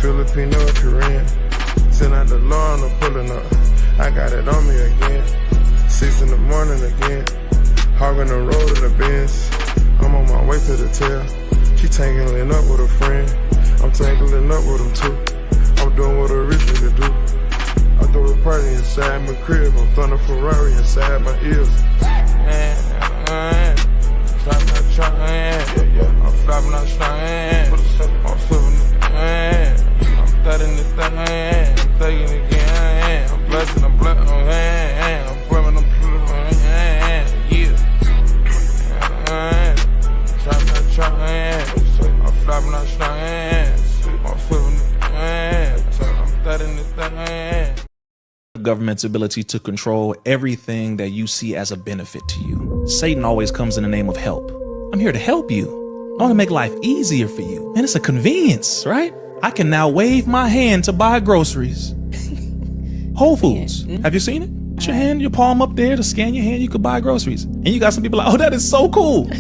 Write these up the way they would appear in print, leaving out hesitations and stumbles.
Filipino, Korean. Send out the law and I'm pulling up. I got it on me again. 6 in the morning again. Hogging the road in the Benz. I'm on my way to the tail. She tangling up with a friend. I'm tangling up with them too. I'm doing what a rich nigga do. I throw a party inside my crib. I'm throwing a Ferrari inside my ears. I'm flopping out strong. I'm flipping the I'm thudding the thing. I'm taking it again. I'm blessing, I'm blessing on hand. I'm flipping, I'm flipping on hand. Yeah. I'm flopping out strong. I'm flipping the I'm thudding the thing. Government's ability to control everything that you see as a benefit to you. Satan always comes in the name of help. I'm here to help you. I want to make life easier for you. And it's a convenience, right? I can now wave my hand to buy groceries. Whole Foods. Have you seen it? Put your hand, your palm up there to scan your hand, you could buy groceries. And you got some people like, oh, that is so cool.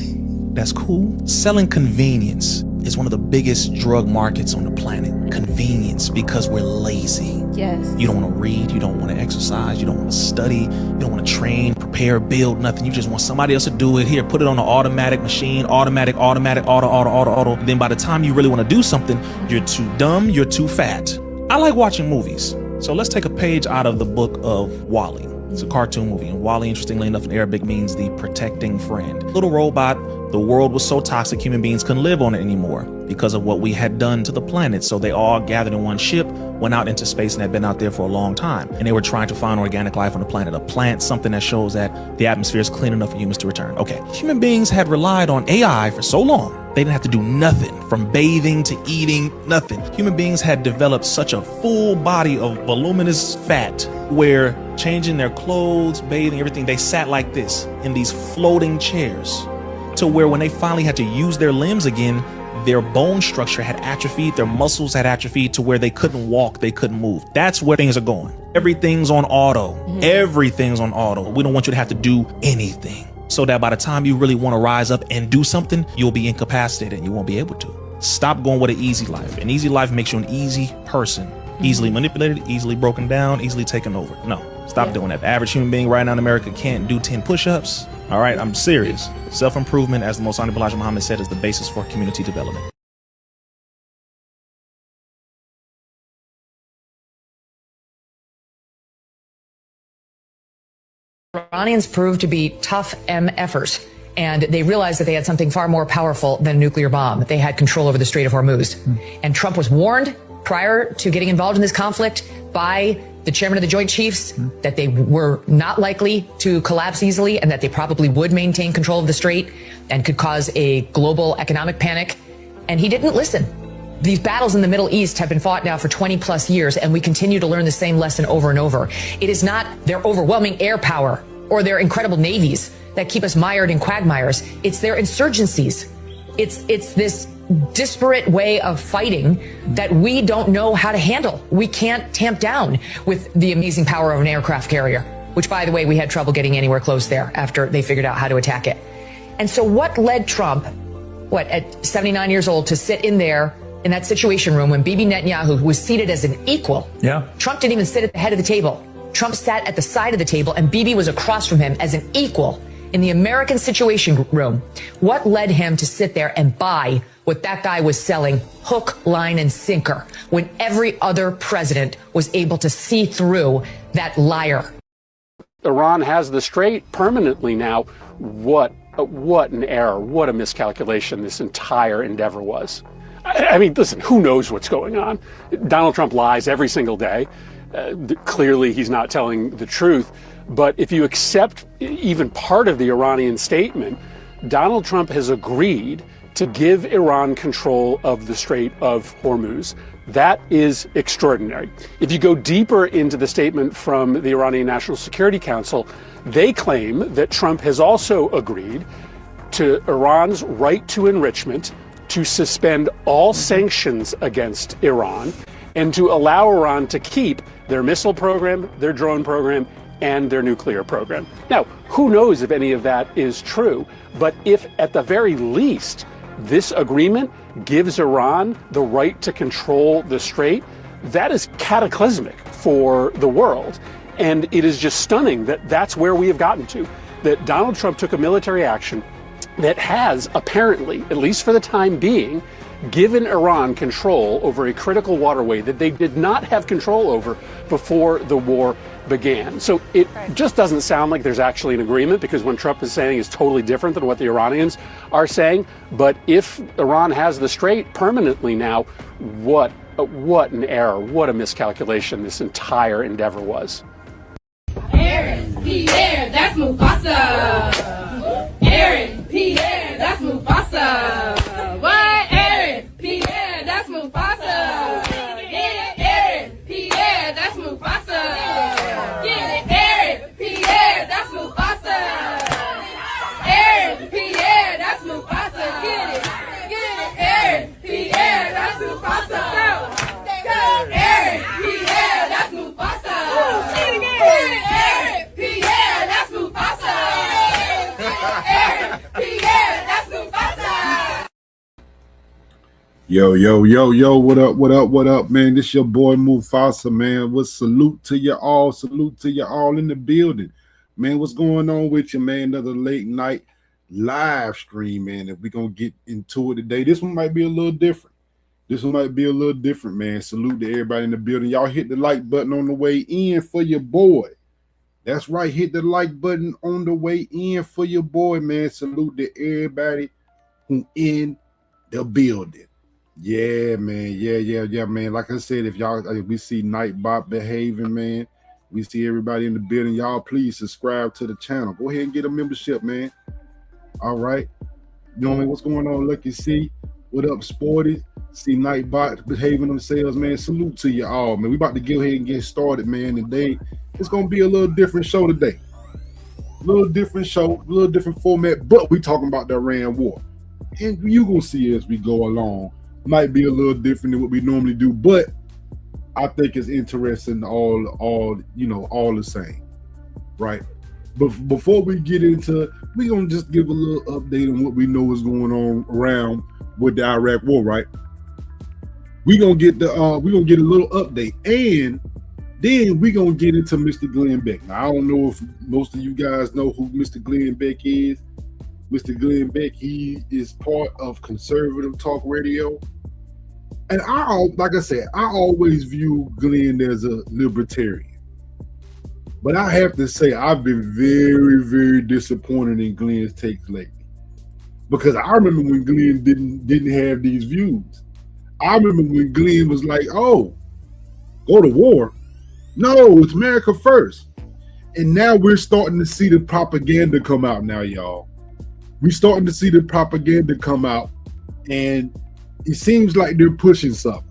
That's cool. Selling convenience is one of the biggest drug markets on the planet. Convenience, because we're lazy. Yes. You don't want to read, you don't want to exercise, you don't want to study, you don't want to train, prepare, build, nothing. You just want somebody else to do it. Here, put it on an automatic machine, automatic, auto. Then by the time you really want to do something, you're too dumb, you're too fat. I like watching movies. So let's take a page out of the book of Wall-E. It's a cartoon movie, and Wall-E, interestingly enough, in Arabic means the protecting friend. Little robot, the world was so toxic human beings couldn't live on it anymore because of what we had done to the planet. So they all gathered in one ship, went out into space, and had been out there for a long time. And they were trying to find organic life on the planet, a plant, something that shows that the atmosphere is clean enough for humans to return. Okay, human beings had relied on AI for so long, they didn't have to do nothing, from bathing to eating, nothing. Human beings had developed such a full body of voluminous fat where changing their clothes, bathing, everything, they sat like this in these floating chairs, to where when they finally had to use their limbs again, their bone structure had atrophied, their muscles had atrophied to where they couldn't walk, they couldn't move. That's where things are going. Everything's on auto. Everything's on auto. We don't want you to have to do anything, so that by the time you really want to rise up and do something, you'll be incapacitated and you won't be able to. Stop going with an easy life. An easy life makes you an easy person. Easily manipulated, easily broken down, easily taken over. No, stop doing that. The average human being right now in America can't do 10 push-ups. All right, I'm serious. Self-improvement, as the Most Honorable Elijah Muhammad said, is the basis for community development. Iranians proved to be tough MFers, and they realized that they had something far more powerful than a nuclear bomb. They had control over the Strait of Hormuz. And Trump was warned prior to getting involved in this conflict by the chairman of the Joint Chiefs that they were not likely to collapse easily and that they probably would maintain control of the strait and could cause a global economic panic. And he didn't listen. These battles in the Middle East have been fought now for 20 plus years, and we continue to learn the same lesson over and over. It is not their overwhelming air power or their incredible navies that keep us mired in quagmires. It's their insurgencies. It's this disparate way of fighting that we don't know how to handle. We can't tamp down with the amazing power of an aircraft carrier, which, by the way, we had trouble getting anywhere close there after they figured out how to attack it. And so what led Trump, at 79 years old, to sit in there in that situation room when Bibi Netanyahu was seated as an equal? Yeah. Trump didn't even sit at the head of the table. Trump sat at the side of the table, and Bibi was across from him as an equal in the American Situation Room. What led him to sit there and buy what that guy was selling hook, line, and sinker when every other president was able to see through that liar? Iran has the strait permanently now. What an error. What a miscalculation this entire endeavor was. I mean, listen, who knows what's going on? Donald Trump lies every single day. Clearly, he's not telling the truth. But if you accept even part of the Iranian statement, Donald Trump has agreed to give Iran control of the Strait of Hormuz. That is extraordinary. If you go deeper into the statement from the Iranian National Security Council, they claim that Trump has also agreed to Iran's right to enrichment, to suspend all sanctions against Iran, and to allow Iran to keep their missile program, their drone program, and their nuclear program. Now, who knows if any of that is true, but if at the very least this agreement gives Iran the right to control the strait, that is cataclysmic for the world. And it is just stunning that that's where we have gotten to, that Donald Trump took a military action that has apparently, at least for the time being, given Iran control over a critical waterway that they did not have control over before the war began. So it just doesn't sound like there's actually an agreement, because what Trump is saying is totally different than what the Iranians are saying. But if Iran has the strait permanently now, what an error, what a miscalculation this entire endeavor was. Aaron, Pierre, that's Mufasa. Aaron, Pierre, that's Mufasa. What? Aaron, Pierre, that's Mufasa. Get it, Aaron, Pierre, that's Mufasa. Get it, Aaron, Pierre, that's Mufasa. Aaron, Pierre, that's Mufasa. Get it, Aaron, Pierre, that's Mufasa. Go, Aaron, Pierre, that's Mufasa. Aaron, Pierre, that's Mufasa. Aaron, Pierre, that's Mufasa. Yo, what up, man? This your boy Mufasa, man. What salute to you all in the building. Man, what's going on with you, man? Another late night live stream, man. If we're gonna get into it today, this one might be a little different. Man. Salute to everybody in the building. Y'all hit the like button on the way in for your boy. That's right, hit the like button on the way in for your boy, man. Salute to everybody who in the building. Yeah, man. Yeah, man. Like I said, if we see Nightbot behaving, man, we see everybody in the building, y'all please subscribe to the channel. Go ahead and get a membership, man. All right. You know what I mean? What's going on, Lucky C? What up, Sporty? See Nightbot behaving themselves, man. Salute to you all, man. We about to go ahead and get started, man. Today, it's going to be a little different show today. A little different show, a little different format, but we talking about the Iran war. And you going to see as we go along. Might be a little different than what we normally do, but I think it's interesting all the same, right? But before we get into, we're going to just give a little update on what we know is going on around with the Iraq war, right? We're gonna get a little update, and then we're gonna get into Mr. Glenn Beck. Now, I don't know if most of you guys know who Mr. Glenn Beck is. Mr. Glenn Beck, he is part of Conservative Talk Radio. And like I said, I always view Glenn as a libertarian. But I have to say, I've been very, very disappointed in Glenn's takes lately. Because I remember when Glenn didn't have these views. I remember when Glenn was like, oh, go to war. No, it's America first. And now we're starting to see the propaganda come out now, y'all. We're starting to see the propaganda come out, and it seems like they're pushing something.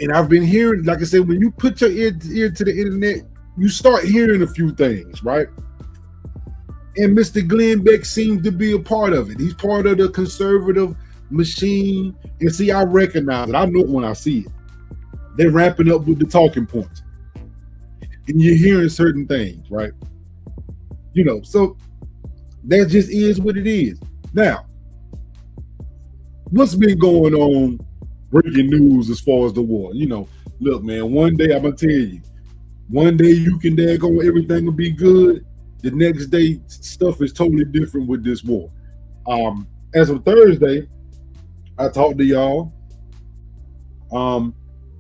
And I've been hearing, like I said, when you put your ear to the internet, you start hearing a few things, right? And Mr. Glenn Beck seems to be a part of it. He's part of the conservative machine. And see, I recognize it. I know it when I see it. They're wrapping up with the talking points. And you're hearing certain things, right? So that just is what it is. Now, what's been going on, breaking news as far as the war? Look, man, one day I'm going to tell you, one day you can daggone everything will be good. The next day, stuff is totally different with this war. As of Thursday, I talked to y'all.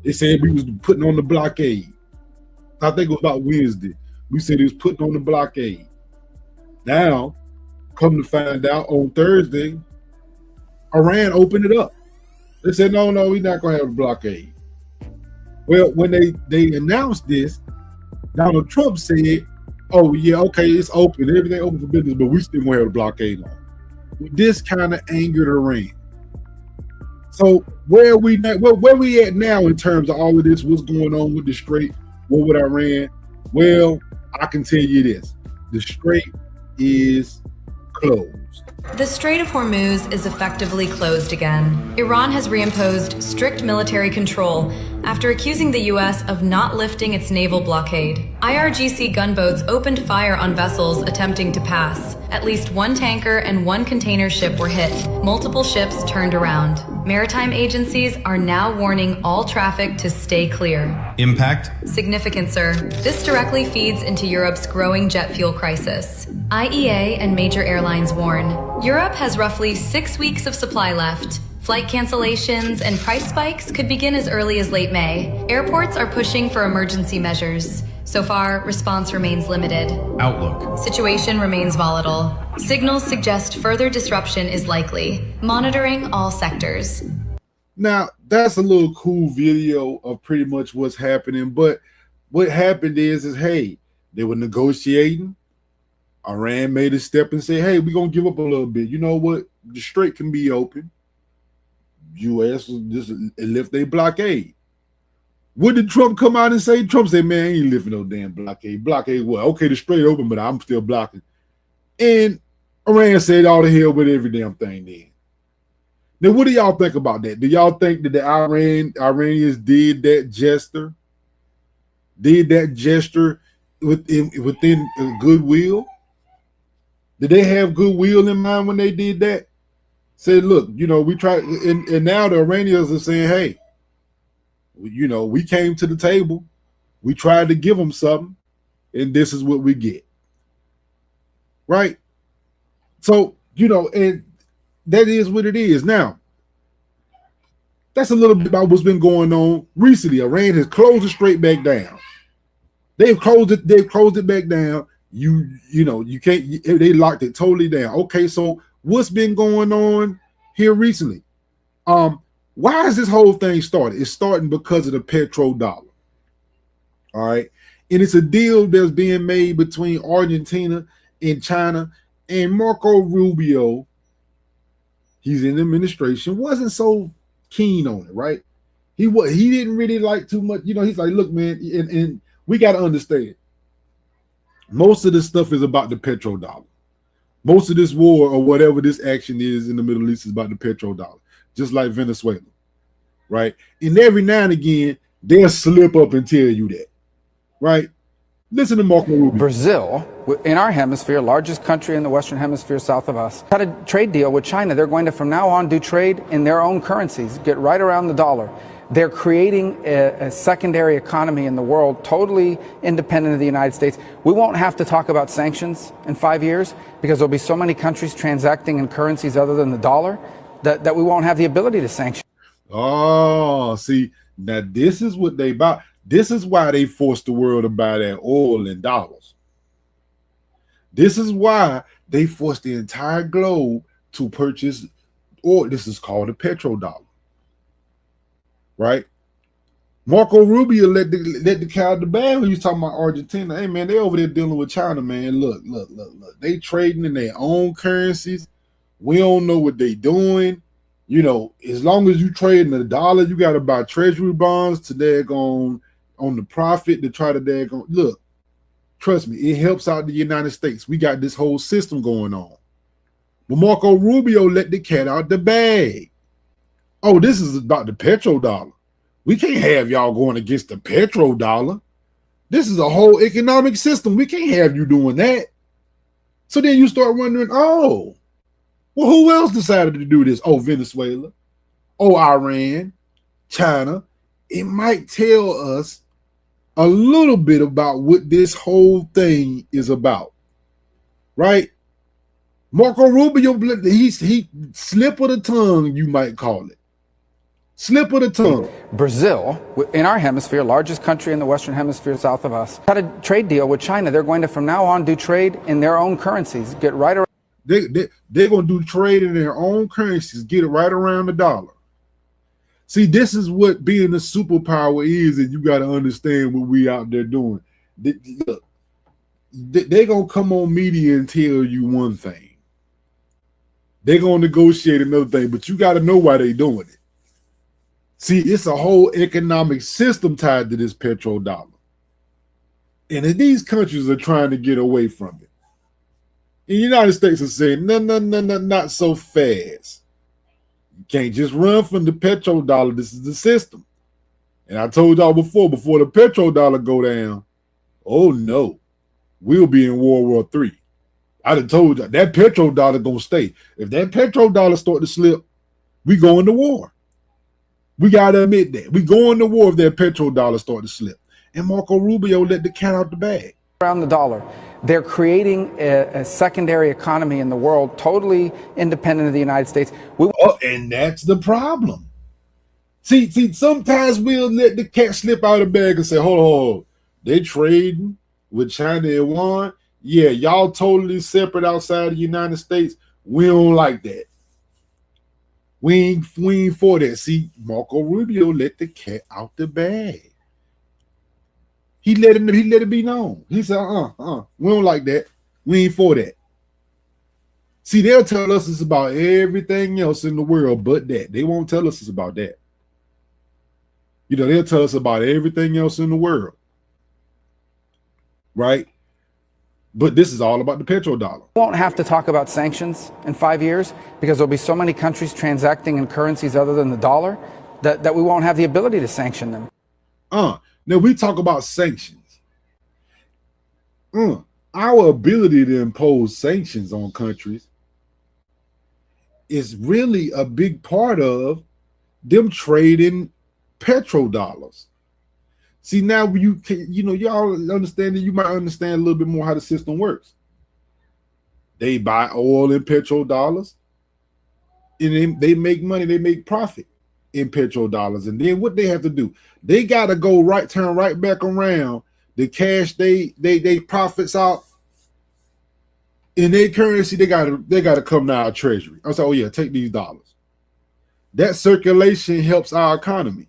They said we was putting on the blockade. I think it was about Wednesday. We said it was putting on the blockade. Now, come to find out on Thursday, Iran opened it up. They said, no, we're not going to have a blockade. Well, when they announced this, Donald Trump said, oh, yeah, okay, it's open. Everything open for business, but we still going to have a blockade on. This kind of angered Iran. So where we at now in terms of all of this, what's going on with the Strait, war with Iran? Well, I can tell you this. The Strait is closed. The Strait of Hormuz is effectively closed again. Iran has reimposed strict military control after accusing the U.S. of not lifting its naval blockade. IRGC gunboats opened fire on vessels attempting to pass, At least one tanker and one container ship were hit. Multiple ships turned around. Maritime agencies are now warning all traffic to stay clear. Impact? Significant, sir. This directly feeds into Europe's growing jet fuel crisis. IEA and major airlines warn Europe has roughly 6 weeks of supply left. Flight cancellations and price spikes could begin as early as late May. Airports are pushing for emergency measures. So far, response remains limited. Outlook. Situation remains volatile. Signals suggest further disruption is likely. Monitoring all sectors. Now, that's a little cool video of pretty much what's happening. But what happened is hey, they were negotiating. Iran made a step and said, hey, we're going to give up a little bit. You know what? The strait can be open. U.S. just lift their blockade. What did Trump come out and say? Trump said, man, I ain't lifting no damn blockade. Blockade what? Okay, the strait open, but I'm still blocking. And Iran said all the hell with every damn thing then. Now, what do y'all think about that? Do y'all think that the Iranians did that gesture? Did that gesture within goodwill? Did they have goodwill in mind when they did that? Said, look, you know, we tried, and now the Iranians are saying, hey, you know, we came to the table, we tried to give them something, and this is what we get. Right? So, you know, and that is what it is. Now, that's a little bit about what's been going on recently. Iran has closed it straight back down. They've closed it back down. You know, you can't, they locked it totally down. Okay, so what's been going on here recently? Why is this whole thing started? It's starting because of the petrodollar. All right. And it's a deal that's being made between Argentina and China, and Marco Rubio, he's in the administration, wasn't so keen on it, right? He didn't really like too much. You know, he's like, look, man, and we got to understand, most of this stuff is about the petrodollar. Most of this war or whatever this action is in the Middle East is about the petrodollar, just like Venezuela, right? And every now and again, they'll slip up and tell you that, right? Listen to Marco Rubio. Brazil, in our hemisphere, largest country in the Western Hemisphere south of us, had a trade deal with China. They're going to, from now on, do trade in their own currencies, get right around the dollar. They're creating a secondary economy in the world, totally independent of the United States. We won't have to talk about sanctions in 5 years because there'll be so many countries transacting in currencies other than the dollar that we won't have the ability to sanction. Oh, see, now this is what they buy. This is why they forced the world to buy that oil in dollars. This is why they forced the entire globe to purchase oil. This is called the petrodollar. Right? Marco Rubio let the cat out the bag when he was talking about Argentina. Hey, man, they over there dealing with China, man. Look. They trading in their own currencies. We don't know what they doing. You know, as long as you trade in the dollar, you got to buy treasury bonds to daggone on the profit to try to daggone. Look, trust me, it helps out the United States. We got this whole system going on. But Marco Rubio let the cat out the bag. Oh, this is about the petrodollar. We can't have y'all going against the petrodollar. This is a whole economic system. We can't have you doing that. So then you start wondering, oh, well, who else decided to do this? Oh, Venezuela. Oh, Iran, China. It might tell us a little bit about what this whole thing is about, right? Marco Rubio, he slip of the tongue, you might call it. Slip of the tongue. Brazil, in our hemisphere, largest country in the Western Hemisphere south of us, had a trade deal with China. They're going to, from now on, do trade in their own currencies, get right around. They're going to do trade in their own currencies, get it right around the dollar. See, this is what being a superpower is, and you got to understand what we out there doing. Look, they're going to come on media and tell you one thing. They're going to negotiate another thing, but you got to know why they're doing it. See, it's a whole economic system tied to this petrodollar. And these countries are trying to get away from it. And the United States is saying, no, not so fast. You can't just run from the petrodollar. This is the system. And I told y'all before the petrodollar go down, oh no, we'll be in World War III. I done told you that petrodollar gonna stay. If that petrodollar start to slip, we go into war. We gotta admit that. We go into war if that petrodollar start to slip. And Marco Rubio let the cat out the bag. Around the dollar. They're creating a secondary economy in the world, totally independent of the United States. And that's the problem. See, sometimes we'll let the cat slip out of the bag and say, hold on. They trading with China and Yuan. Yeah, y'all totally separate outside the United States. We don't like that. We ain't for that. See, Marco Rubio let the cat out the bag. He let it be known. He said, we don't like that. We ain't for that. See, they'll tell us it's about everything else in the world but that. They won't tell us it's about that. You know, they'll tell us about everything else in the world. Right? But this is all about the petrodollar. We won't have to talk about sanctions in 5 years because there'll be so many countries transacting in currencies other than the dollar that we won't have the ability to sanction them. Now we talk about sanctions. Our ability to impose sanctions on countries is really a big part of them trading petrodollars. See, now you can, y'all understand that you might understand a little bit more how the system works. They buy oil in petrodollars, and they make money, they make profit in petrodollars. And then what they have to do, they got to turn right back around the cash they profits out in their currency. They got to come to our treasury. I say, oh yeah, take these dollars. That circulation helps our economy.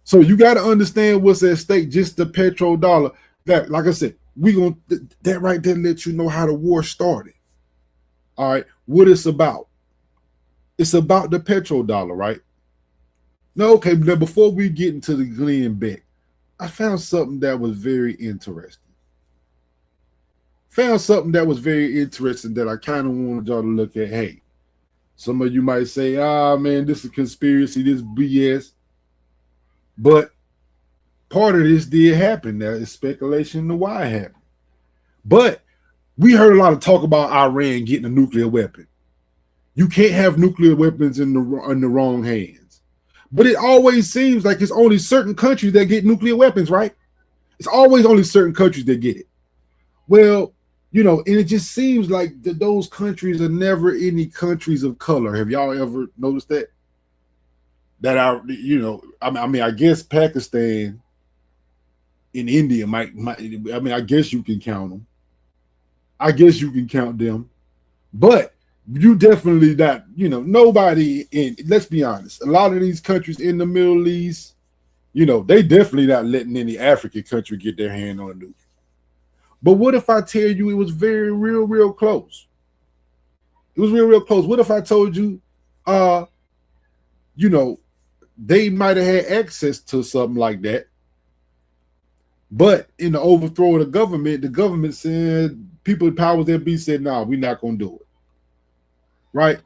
So you got to understand what's at stake, just the petrodollar. That, like I said, that right there lets you know how the war started. All right, what it's about. It's about the petrodollar, right? No, okay, now before we get into the Glenn Beck, I found something that was very interesting. That I kind of wanted y'all to look at. Hey, some of you might say, man, this is a conspiracy, this BS. But part of this did happen. There is speculation to why it happened. But we heard a lot of talk about Iran getting a nuclear weapon. You can't have nuclear weapons in the wrong hands. But it always seems like it's only certain countries that get nuclear weapons, right? It's always only certain countries that get it. Well, and it just seems like those countries are never any countries of color. Have y'all ever noticed that? I guess Pakistan and India might, I guess you can count them. I guess you can count them. But you definitely not, nobody let's be honest, a lot of these countries in the Middle East, they definitely not letting any African country get their hand on a nuke. But what if I tell you it was real close? It was real close. What if I told you, they might have had access to something like that, but in the overthrow of the government said, people in powers that be said, "No, we're not going to do it." Right?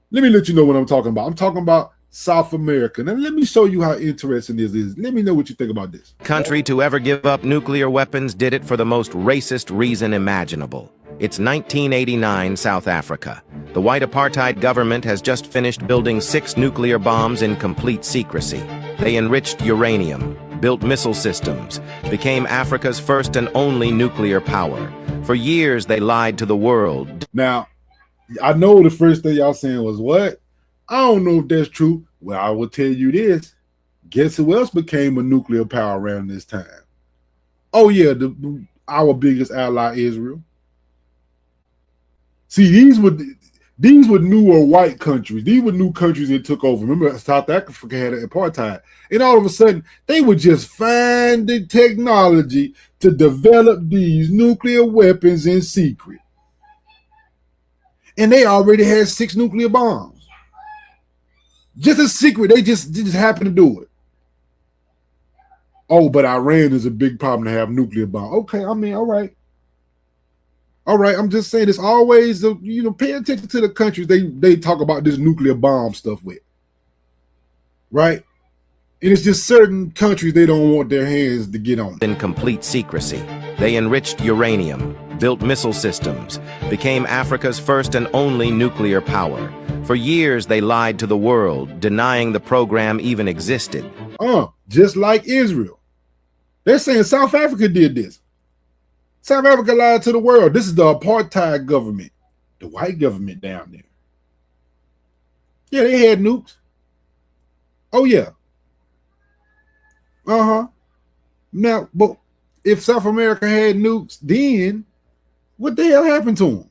Let me let you know what I'm talking about. I'm talking about South America. Now, let me show you how interesting this is. Let me know what you think about this. Country to ever give up nuclear weapons did it for the most racist reason imaginable. It's 1989 South Africa. The white apartheid government has just finished building 6 nuclear bombs in complete secrecy. They enriched uranium, built missile systems, became Africa's first and only nuclear power. For years, they lied to the world. Now, I know the first thing y'all saying was, what? I don't know if that's true. Well, I will tell you this. Guess who else became a nuclear power around this time? Oh, yeah, our biggest ally, Israel. See, these were newer white countries. These were new countries that took over. Remember, South Africa had apartheid. And all of a sudden, they would just find the technology to develop these nuclear weapons in secret. And they already had 6 nuclear bombs. Just a secret. They just happened to do it. Oh, but Iran is a big problem to have nuclear bomb. Okay, I mean, all right. All right, I'm just saying it's always, pay attention to the countries they talk about this nuclear bomb stuff with. Right? And it's just certain countries they don't want their hands to get on. In complete secrecy, they enriched uranium, built missile systems, became Africa's first and only nuclear power. For years, they lied to the world, denying the program even existed. Just like Israel. They're saying South Africa did this. South Africa lied to the world. This is the apartheid government, the white government down there. Yeah, they had nukes. Oh, yeah. Now, but if South America had nukes, then what the hell happened to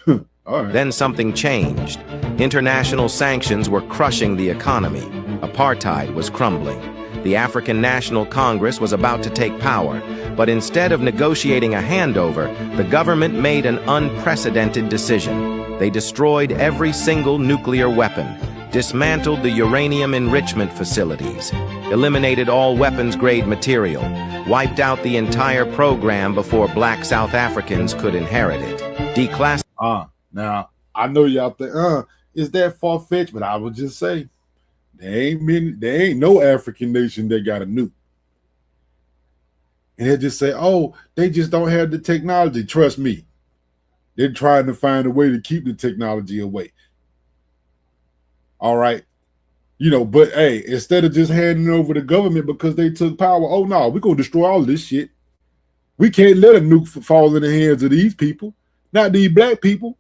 them? All right. Then something changed. International sanctions were crushing the economy. Apartheid was crumbling. The African National Congress was about to take power, but instead of negotiating a handover, the government made an unprecedented decision. They destroyed every single nuclear weapon, dismantled the uranium enrichment facilities, eliminated all weapons-grade material, wiped out the entire program before black South Africans could inherit it, declassified. Now, I know y'all think, is that far-fetched? But I would just say, there ain't no African nation that got a nuke. And they just say, oh, they just don't have the technology. Trust me. They're trying to find a way to keep the technology away. All right. You know, but hey, instead of just handing over the government because they took power, oh no, we're going to destroy all this shit. We can't let a nuke fall in the hands of these people, not these black people.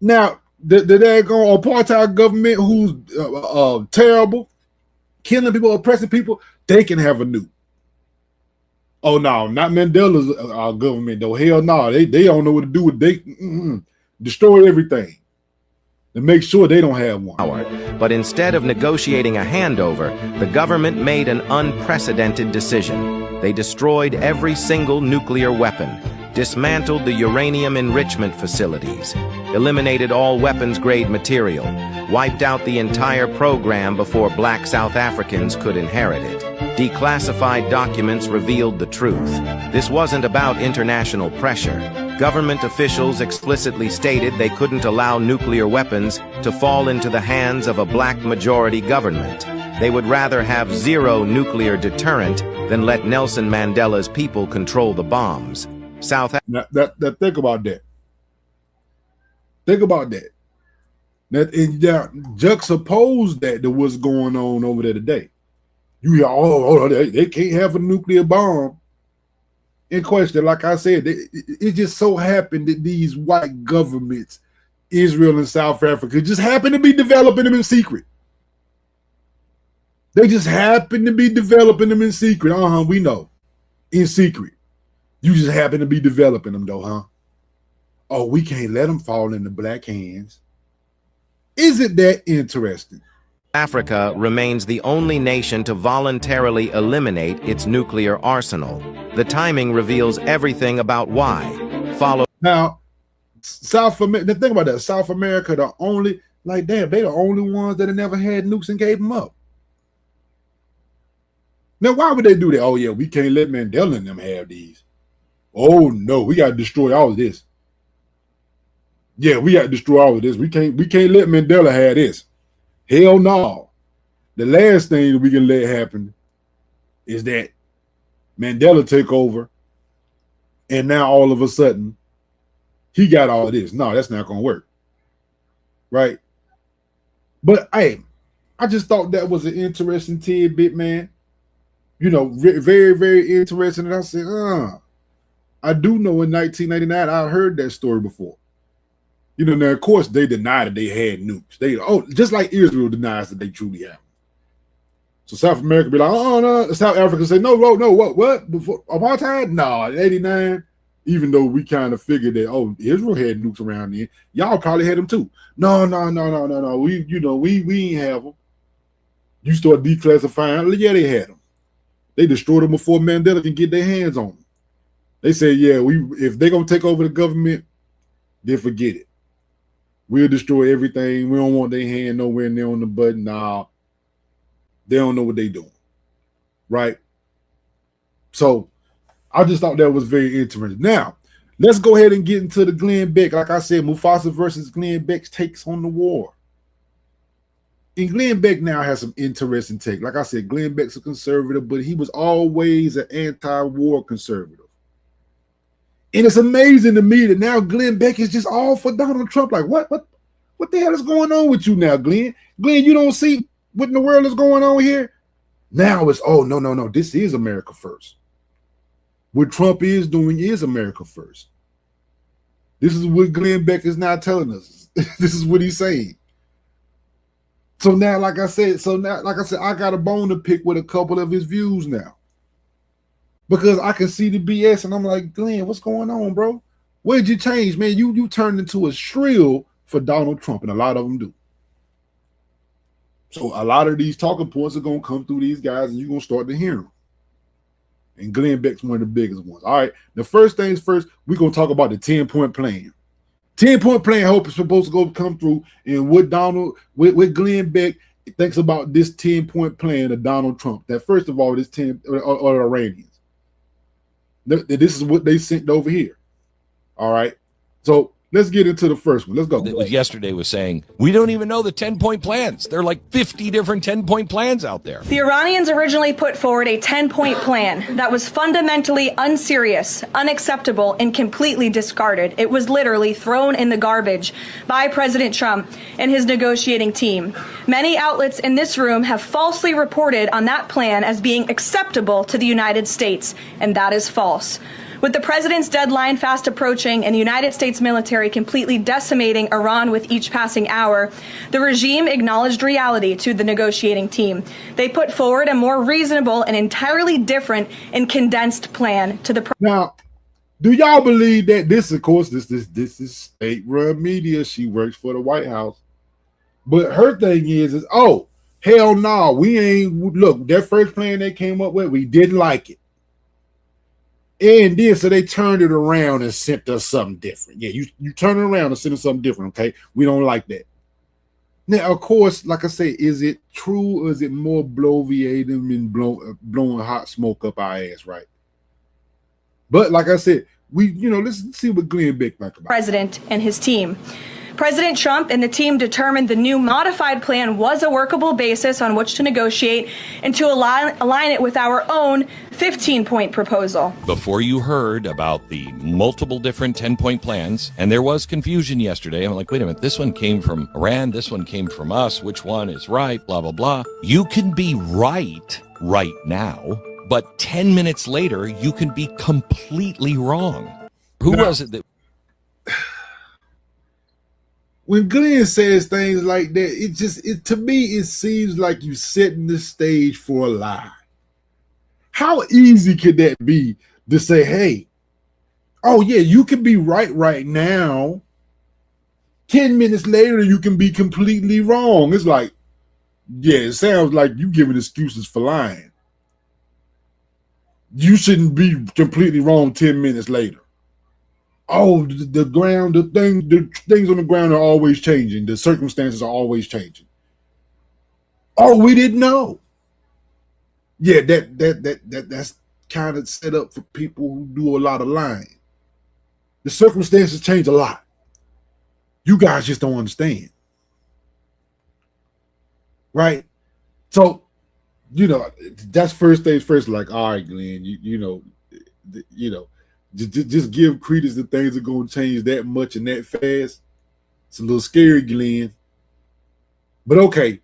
Now, the daggone apartheid government who's terrible, killing people, oppressing people, they can have a nuke. Oh no, not Mandela's government though. Hell no, they don't know what to do with destroy everything to make sure they don't have one. But instead of negotiating a handover, the government made an unprecedented decision. They destroyed every single nuclear weapon, dismantled the uranium enrichment facilities, eliminated all weapons-grade material, wiped out the entire program before black South Africans could inherit it. Declassified documents revealed the truth. This wasn't about international pressure. Government officials explicitly stated they couldn't allow nuclear weapons to fall into the hands of a black majority government. They would rather have zero nuclear deterrent than let Nelson Mandela's people control the bombs. Now, think about that. Think about that. And juxtapose that to what's going on over there today. You hear, they can't have a nuclear bomb. In question, like I said, it just so happened that these white governments, Israel and South Africa, just happen to be developing them in secret. They just happen to be developing them in secret. We know. In secret. You just happen to be developing them though, huh? Oh, we can't let them fall into black hands. Isn't that interesting? Africa remains the only nation to voluntarily eliminate its nuclear arsenal. The timing reveals everything about why. Now, South America, the thing about that, South America, the only, like, damn, they the only ones that have never had nukes and gave them up. Now, why would they do that? Oh, yeah, we can't let Mandela and them have these. Oh, no, we got to destroy all of this. Yeah, we got to destroy all of this. We can't let Mandela have this. Hell no. The last thing that we can let happen is that Mandela took over and now all of a sudden he got all of this. No, that's not going to work. Right? But hey, I just thought that was an interesting tidbit, man. You know, very, very interesting. And I said, I do know in 1999, I heard that story before. You know, now, of course, they denied that they had nukes. Just like Israel denies that they truly have them. So South America be like, oh, no. South Africa say, no, what? Before apartheid? No, in 89, even though we kind of figured that, oh, Israel had nukes around then, y'all probably had them too. No. We ain't have them. You start declassifying, yeah, they had them. They destroyed them before Mandela can get their hands on them. They say, yeah, if they're going to take over the government, then forget it. We'll destroy everything. We don't want their hand nowhere near on the button. Nah, they don't know what they're doing. Right? So I just thought that was very interesting. Now, let's go ahead and get into the Glenn Beck. Like I said, Mufasa versus Glenn Beck's takes on the war. And Glenn Beck now has some interesting take. Like I said, Glenn Beck's a conservative, but he was always an anti-war conservative. And it's amazing to me that now Glenn Beck is just all for Donald Trump. Like, what the hell is going on with you now, Glenn? Glenn, you don't see what in the world is going on here? Now it's, oh, no. This is America first. What Trump is doing is America first. This is what Glenn Beck is now telling us. This is what he's saying. So now, like I said, I got a bone to pick with a couple of his views now. Because I can see the BS and I'm like, Glenn, what's going on, bro? Where'd you change, man? You turned into a shrill for Donald Trump, and a lot of them do. So a lot of these talking points are going to come through these guys, and you're going to start to hear them. And Glenn Beck's one of the biggest ones. All right, the first things first, we're going to talk about the 10-point plan. 10-point plan, I hope it's supposed to come through, and what Glenn Beck thinks about this 10-point plan of Donald Trump. That first of all, this 10 or Iranians. This is what they sent over here. All right, so let's get into the first one. Let's go. Yesterday was saying, we don't even know the 10-point plans. There are like 50 different 10-point plans out there. The Iranians originally put forward a 10-point plan that was fundamentally unserious, unacceptable, and completely discarded. It was literally thrown in the garbage by President Trump and his negotiating team. Many outlets in this room have falsely reported on that plan as being acceptable to the United States, and that is false. With the president's deadline fast approaching and the United States military completely decimating Iran with each passing hour, the regime acknowledged reality to the negotiating team. They put forward a more reasonable and entirely different and condensed plan to the Now, do y'all believe that this is state-run media? She works for the White House. But her thing is oh, hell no, we ain't, look, that first plan they came up with, we didn't like it. And then, so they turned it around and sent us something different. Yeah, you turn it around and send us something different, okay? We don't like that. Now, of course, like I say, is it true or is it more bloviating and blowing hot smoke up our ass, right? But like I said, let's see what Glenn Beck think about. President and his team. President Trump and the team determined the new modified plan was a workable basis on which to negotiate and to align it with our own 15-point proposal. Before you heard about the multiple different 10-point plans, and there was confusion yesterday. I'm like, wait a minute, this one came from Iran, this one came from us, which one is right, blah, blah, blah. You can be right now, but 10 minutes later, you can be completely wrong. Who was it that... When Glenn says things like that, to me, it seems like you setting the stage for a lie. How easy could that be to say, hey, oh yeah, you can be right now. 10 minutes later, you can be completely wrong. It's like, yeah, it sounds like you giving excuses for lying. You shouldn't be completely wrong 10 minutes later. Oh, the things on the ground are always changing. The circumstances are always changing. Oh, we didn't know. Yeah, that's kind of set up for people who do a lot of lying. The circumstances change a lot. You guys just don't understand. Right? So, that's first things first. Like, all right, Glenn, just give credence that things are going to change that much and that fast. It's a little scary, Glenn. But okay,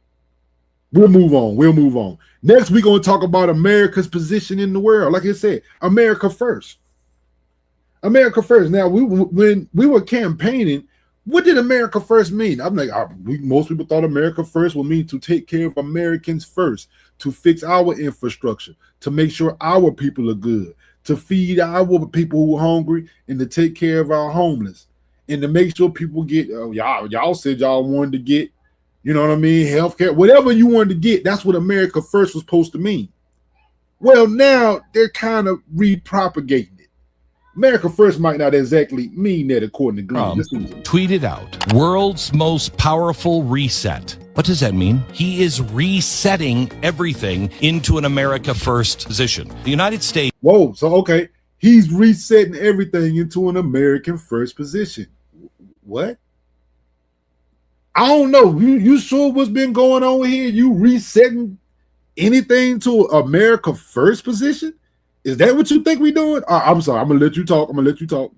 we'll move on. Next, we're going to talk about America's position in the world. Like I said, America first. America first. Now, when we were campaigning, what did America first mean? I'm like, most people thought America first would mean to take care of Americans first, to fix our infrastructure, to make sure our people are good, to feed our people who are hungry, and to take care of our homeless, and to make sure people get, y'all said y'all wanted to get, healthcare, whatever you wanted to get, that's what America first was supposed to mean. Well, now they're kind of repropagating it. America first might not exactly mean that, according to Glenn. Tweeted out, world's most powerful reset. What does that mean? He is resetting everything into an America first position. The United States. Whoa, so okay. He's resetting everything into an American first position. What? I don't know. You sure what's been going on here? You resetting anything to America first position? Is that what you think we doing? I'm sorry. I'm gonna let you talk.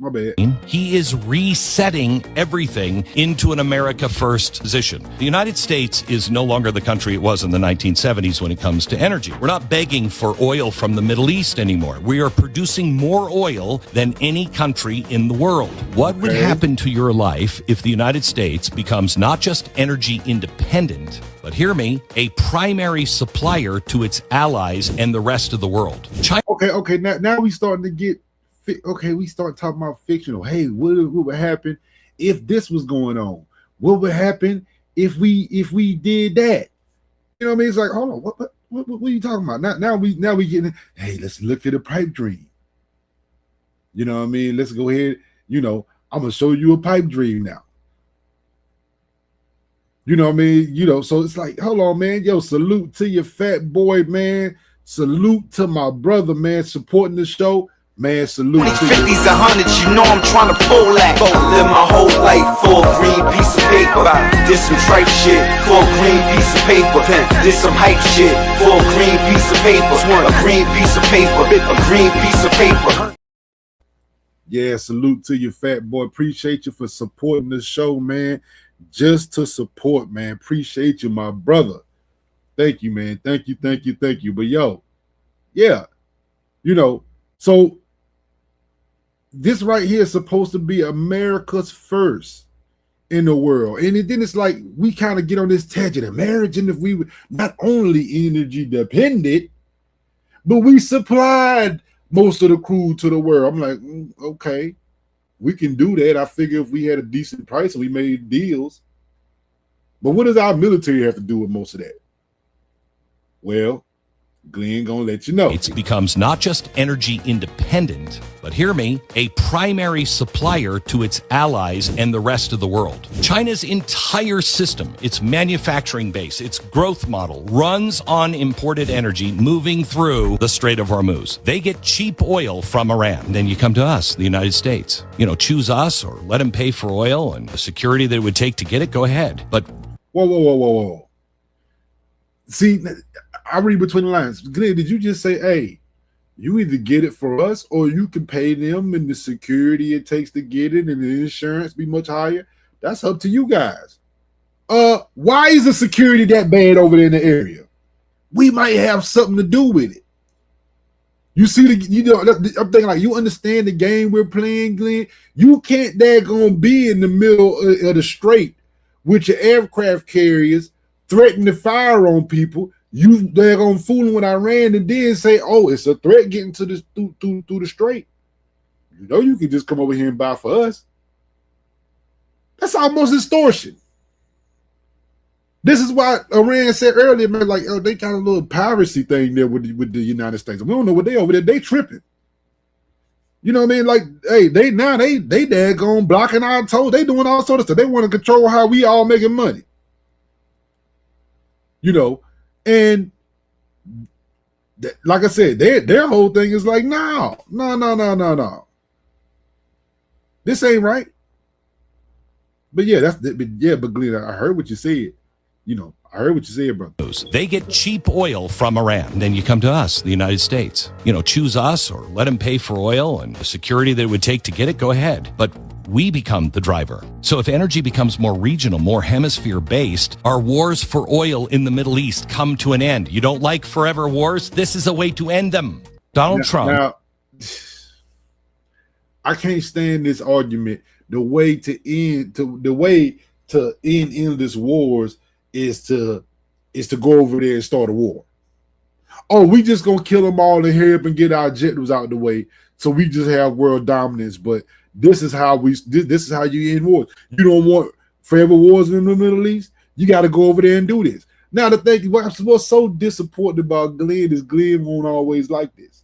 My bad. He is resetting everything into an America first position. The United States is no longer the country it was in the 1970s when it comes to energy. We're not begging for oil from the Middle East anymore. We are producing more oil than any country in the world. What would happen to your life if the United States becomes not just energy independent, but hear me, a primary supplier to its allies and the rest of the world? China. Okay. Now we starting to get. Okay, we start talking about fictional. Hey, what would happen if this was going on? What would happen if we did that? You know what I mean? It's like, hold on, what are you talking about? Now we getting. Hey, let's look at the pipe dream. You know what I mean? Let's go ahead. You know, I'm gonna show you a pipe dream now. You know what I mean? You know, so it's like, hold on, man. Yo, salute to your fat boy, man. Salute to my brother, man, supporting the show. Man, salute to 50s and hundreds, you know I'm trying to pull that. Live my whole life for a green piece of paper. Did some tripe shit for a green piece of paper. Did some hype shit for a green piece of paper. A green piece of paper. A green piece of paper. Yeah, salute to you, fat boy. Appreciate you for supporting the show, man. Just to support, man. Appreciate you, my brother. Thank you, man. Thank you. But yo, yeah, you know, so this right here is supposed to be America's first in the world. And then it's like we kind of get on this tangent. Imagine if we were not only energy dependent, but we supplied most of the crude to the world. I'm like, okay, we can do that. I figure if we had a decent price and we made deals. But what does our military have to do with most of that? Well, Glenn gonna let you know. It becomes not just energy independent, but hear me, a primary supplier to its allies and the rest of the world. China's entire system, its manufacturing base, its growth model, runs on imported energy moving through the Strait of Hormuz. They get cheap oil from Iran. And then you come to us, the United States. You know, choose us or let them pay for oil and the security that it would take to get it, go ahead. But whoa. See, I read between the lines. Glenn, did you just say, hey, you either get it for us or you can pay them and the security it takes to get it and the insurance be much higher? That's up to you guys. Why is the security that bad over there in the area? We might have something to do with it. You see, I'm thinking like, you understand the game we're playing, Glenn? You can't daggone be in the middle of the strait with your aircraft carriers threatening to fire on people. You daggone fooling with Iran and then say, oh, it's a threat getting to this through the strait. You know you can just come over here and buy for us. That's almost extortion. This is why Iran said earlier, man, like, oh, they got a little piracy thing there with the United States. We don't know what they over there. They tripping. You know what I mean? Like, hey, they daggone blocking our toes. They doing all sorts of stuff. They want to control how we all making money. You know, and like I said, their whole thing is like, no. This ain't right. But yeah, but Glenn, I heard what you said. You know, I heard what you said, brother. They get cheap oil from Iran. And then you come to us, the United States. You know, choose us or let them pay for oil and the security that it would take to get it, go ahead. But we become the driver. So if energy becomes more regional, more hemisphere-based, our wars for oil in the Middle East come to an end. You don't like forever wars? This is a way to end them. Donald Trump. Now, I can't stand this argument. The way to end endless wars is to go over there and start a war. Oh, we just gonna kill them all and hurry up and get our objectives out of the way, so we just have world dominance. But this is how you end wars. You don't want forever wars in the Middle East. You got to go over there and do this. Now the thing, what's so disappointing about Glenn is Glenn won't always like this.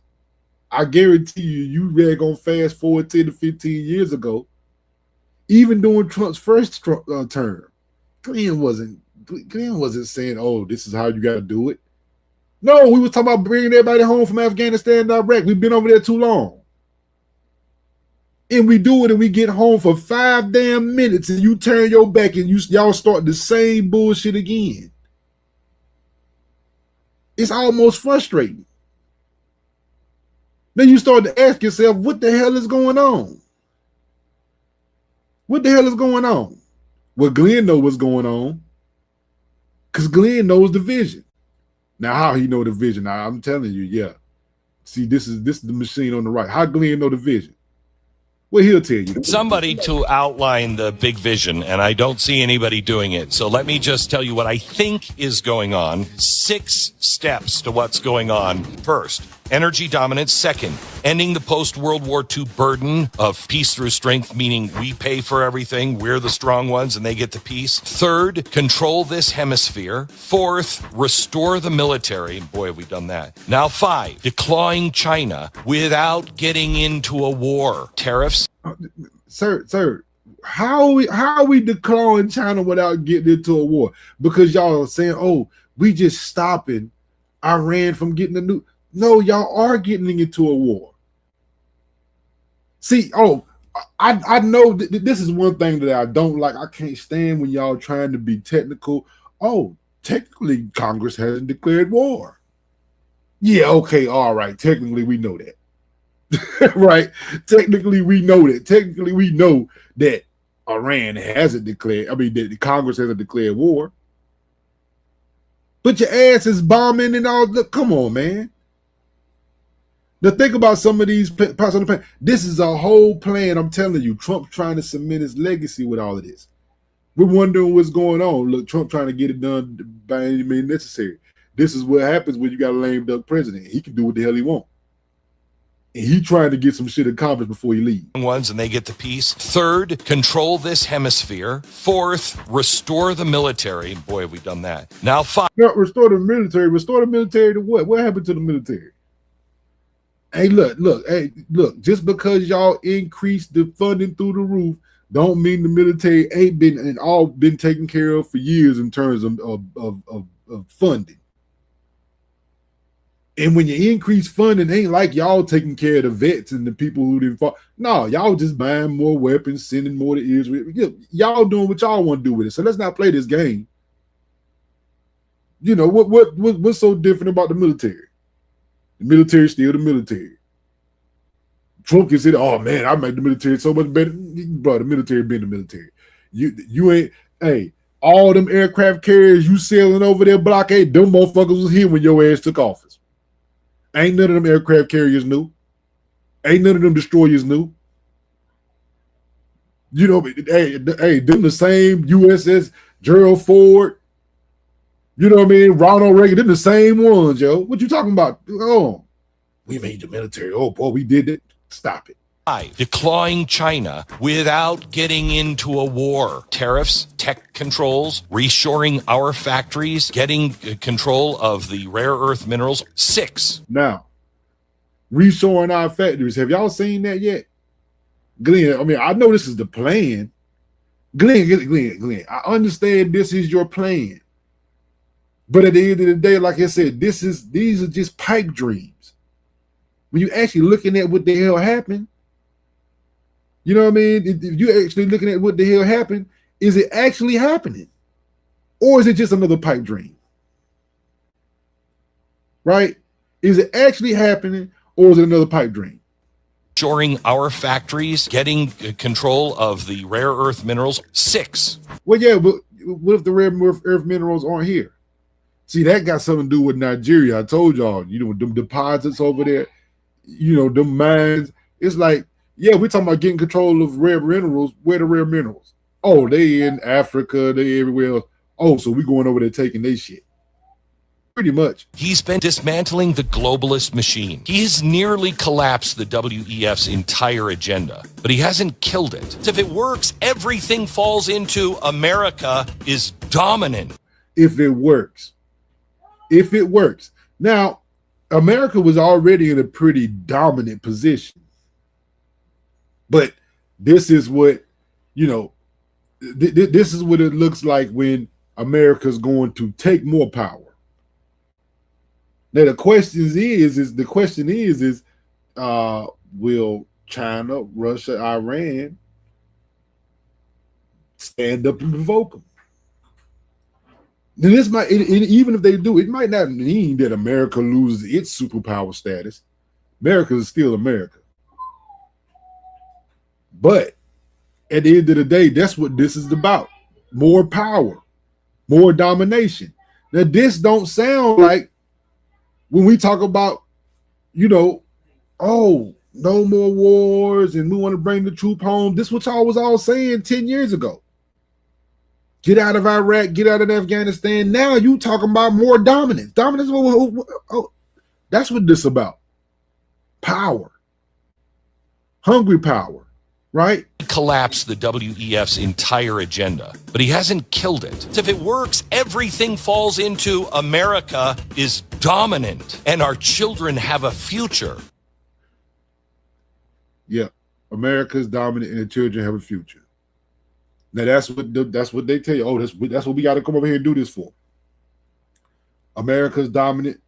I guarantee you read on fast forward 10 to 15 years ago, even during Trump's first term, Glenn wasn't saying, oh, this is how you got to do it. No, we was talking about bringing everybody home from Afghanistan and Iraq. We've been over there too long. And we do it and we get home for 5 damn minutes and you turn your back and y'all start the same bullshit again. It's almost frustrating. Then you start to ask yourself, what the hell is going on? What the hell is going on? Well, Glenn knows what's going on because Glenn knows the vision. Now, how he know the vision? Now, I'm telling you, yeah. See, this is the machine on the right. How Glenn know the vision? Well, he'll tell you. Somebody to outline the big vision, and I don't see anybody doing it. So let me just tell you what I think is going on. 6 steps to what's going on. First, energy dominance. Second, ending the post-World War II burden of peace through strength, meaning we pay for everything, we're the strong ones, and they get the peace. Third, control this hemisphere. Fourth, restore the military. Boy, have we done that. Now 5, declawing China without getting into a war. Tariffs. Sir, how are we declaring China without getting into a war? Because y'all are saying, oh, we just stopping Iran from getting a new. No, y'all are getting into a war. See, I know this is one thing that I don't like. I can't stand when y'all trying to be technical. Oh, technically, Congress hasn't declared war. Yeah, okay, all right. Technically, we know that. Right? Technically, we know that. Technically, we know that Iran hasn't declared. I mean, that the Congress hasn't declared war. But your ass is bombing and all. Look, come on, man. Now think about some of these parts of the plan. This is a whole plan. I'm telling you, Trump trying to cement his legacy with all of this. We're wondering what's going on. Look, Trump trying to get it done by any means necessary. This is what happens when you got a lame duck president. He can do what the hell he wants. And he trying to get some shit accomplished before he leaves. Ones and they get the peace. Third, control this hemisphere. Fourth, restore the military. Boy, have we done that. Now 5. No, restore the military. Restore the military to what? What happened to the military? Hey, look, just because y'all increased the funding through the roof, don't mean the military ain't been taken care of for years in terms of funding. And when you increase funding, it ain't like y'all taking care of the vets and the people who didn't fall. No, y'all just buying more weapons, sending more to Israel. Y'all doing what y'all want to do with it. So let's not play this game. You know, what's so different about the military? The military is still the military. Trump can say, oh man, I make the military so much better. Bro, the military been the military. You ain't, hey, all them aircraft carriers you sailing over there blockade, them motherfuckers was here when your ass took office. Ain't none of them aircraft carriers new. Ain't none of them destroyers new. You know, hey, them the same USS Gerald Ford. You know what I mean? Ronald Reagan, them the same ones, yo. What you talking about? Oh, we made the military. Oh, boy, we did it. Stop it. 5, declawing China without getting into a war. Tariffs, tech controls, reshoring our factories, getting control of the rare earth minerals. 6. Now, reshoring our factories. Have y'all seen that yet? Glenn, I mean, I know this is the plan. Glenn, I understand this is your plan. But at the end of the day, like I said, these are just pipe dreams. When you actually looking at what the hell happened, you know what I mean? If you actually looking at what the hell happened, is it actually happening? Or is it just another pipe dream? Right? Is it actually happening or is it another pipe dream? Shoring our factories, getting control of the rare earth minerals. 6. Well, yeah, but what if the rare earth minerals aren't here? See, that got something to do with Nigeria. I told y'all, you know, them deposits over there, you know, them mines. It's like, yeah, we're talking about getting control of rare minerals. Where the rare minerals? Oh, they in Africa, they everywhere else. Oh, so we going over there taking their shit. Pretty much. He's been dismantling the globalist machine. He's nearly collapsed the WEF's entire agenda, but he hasn't killed it. If it works, everything falls into America is dominant. If it works. If it works. Now, America was already in a pretty dominant position. But this is what, you know, this is what it looks like when America's going to take more power. Now the question is, will China, Russia, Iran stand up and provoke them? Then this might, even if they do, it might not mean that America loses its superpower status. America is still America. But at the end of the day, that's what this is about. More power, more domination. Now, this don't sound like when we talk about, oh, no more wars and we want to bring the troop home. This is what y'all was all saying 10 years ago. Get out of Iraq, get out of Afghanistan. Now you talking about more dominance. Dominance, that's what this is about. Power. Hungry power, right? Collapse the WEF's entire agenda, but he hasn't killed it. If it works, everything falls into America is dominant and our children have a future. Yeah, America's dominant and the children have a future. Now that's what they tell you. Oh, that's what we got to come over here and do this for. America's dominant,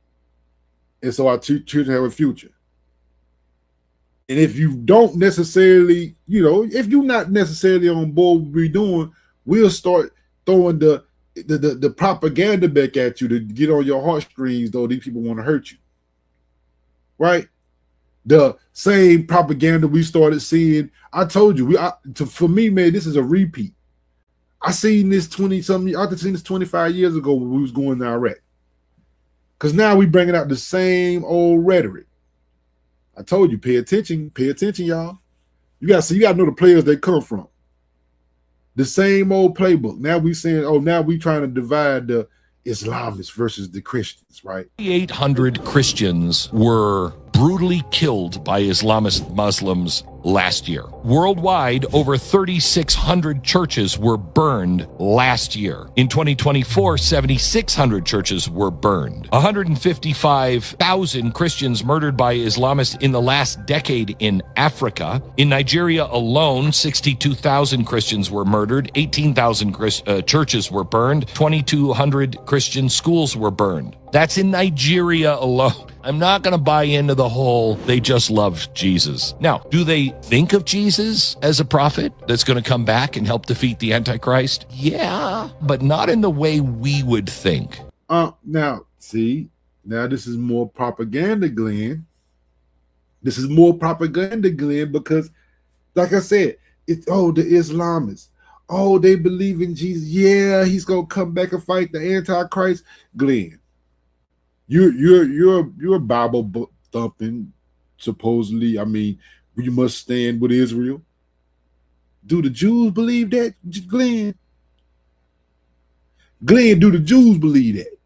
and so our children have a future. And if you don't necessarily, if you're not necessarily on board with what we're doing, we'll start throwing the propaganda back at you to get on your heartstrings, though these people want to hurt you. Right? The same propaganda we started seeing. I told you, for me, man, this is a repeat. I seen this 20-something, I seen this 25 years ago when we was going to Iraq. Because now we bringing out the same old rhetoric. I told you, pay attention, y'all. You got to know the players they come from. The same old playbook. Now we saying, now we trying to divide the Islamists versus the Christians, right? 800 Christians were brutally killed by Islamist Muslims last year. Worldwide, over 3,600 churches were burned last year. In 2024, 7,600 churches were burned. 155,000 Christians murdered by Islamists in the last decade in Africa. In Nigeria alone, 62,000 Christians were murdered. 18,000 churches were burned. 2,200 Christian schools were burned. That's in Nigeria alone. I'm not going to buy into the whole they just love Jesus. Now, do they think of Jesus as a prophet that's going to come back and help defeat the Antichrist? Yeah, but not in the way we would think. Now this is more propaganda, Glenn. This is more propaganda, Glenn, because like I said, the Islamists. Oh, they believe in Jesus. Yeah, he's going to come back and fight the Antichrist. Glenn, you're a Bible book thumping, supposedly. I mean, you must stand with Israel. Do the Jews believe that, Glenn? Glenn, do the Jews believe that?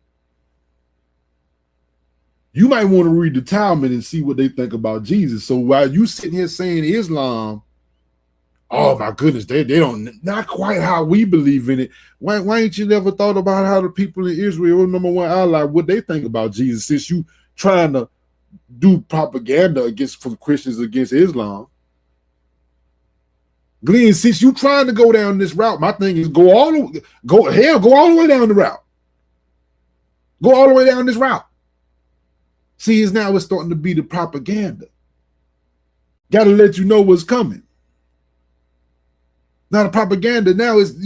You might want to read the Talmud and see what they think about Jesus. So while you sitting here saying Islam, oh my goodness, they don't, not quite how we believe in it. Why ain't you never thought about how the people in Israel, number one ally, what they think about Jesus, since you trying to do propaganda for Christians against Islam? Glenn, since you trying to go down this route, my thing is go all the way down the route. Go all the way down this route. See, it's starting to be the propaganda. Got to let you know what's coming. Now the propaganda now is,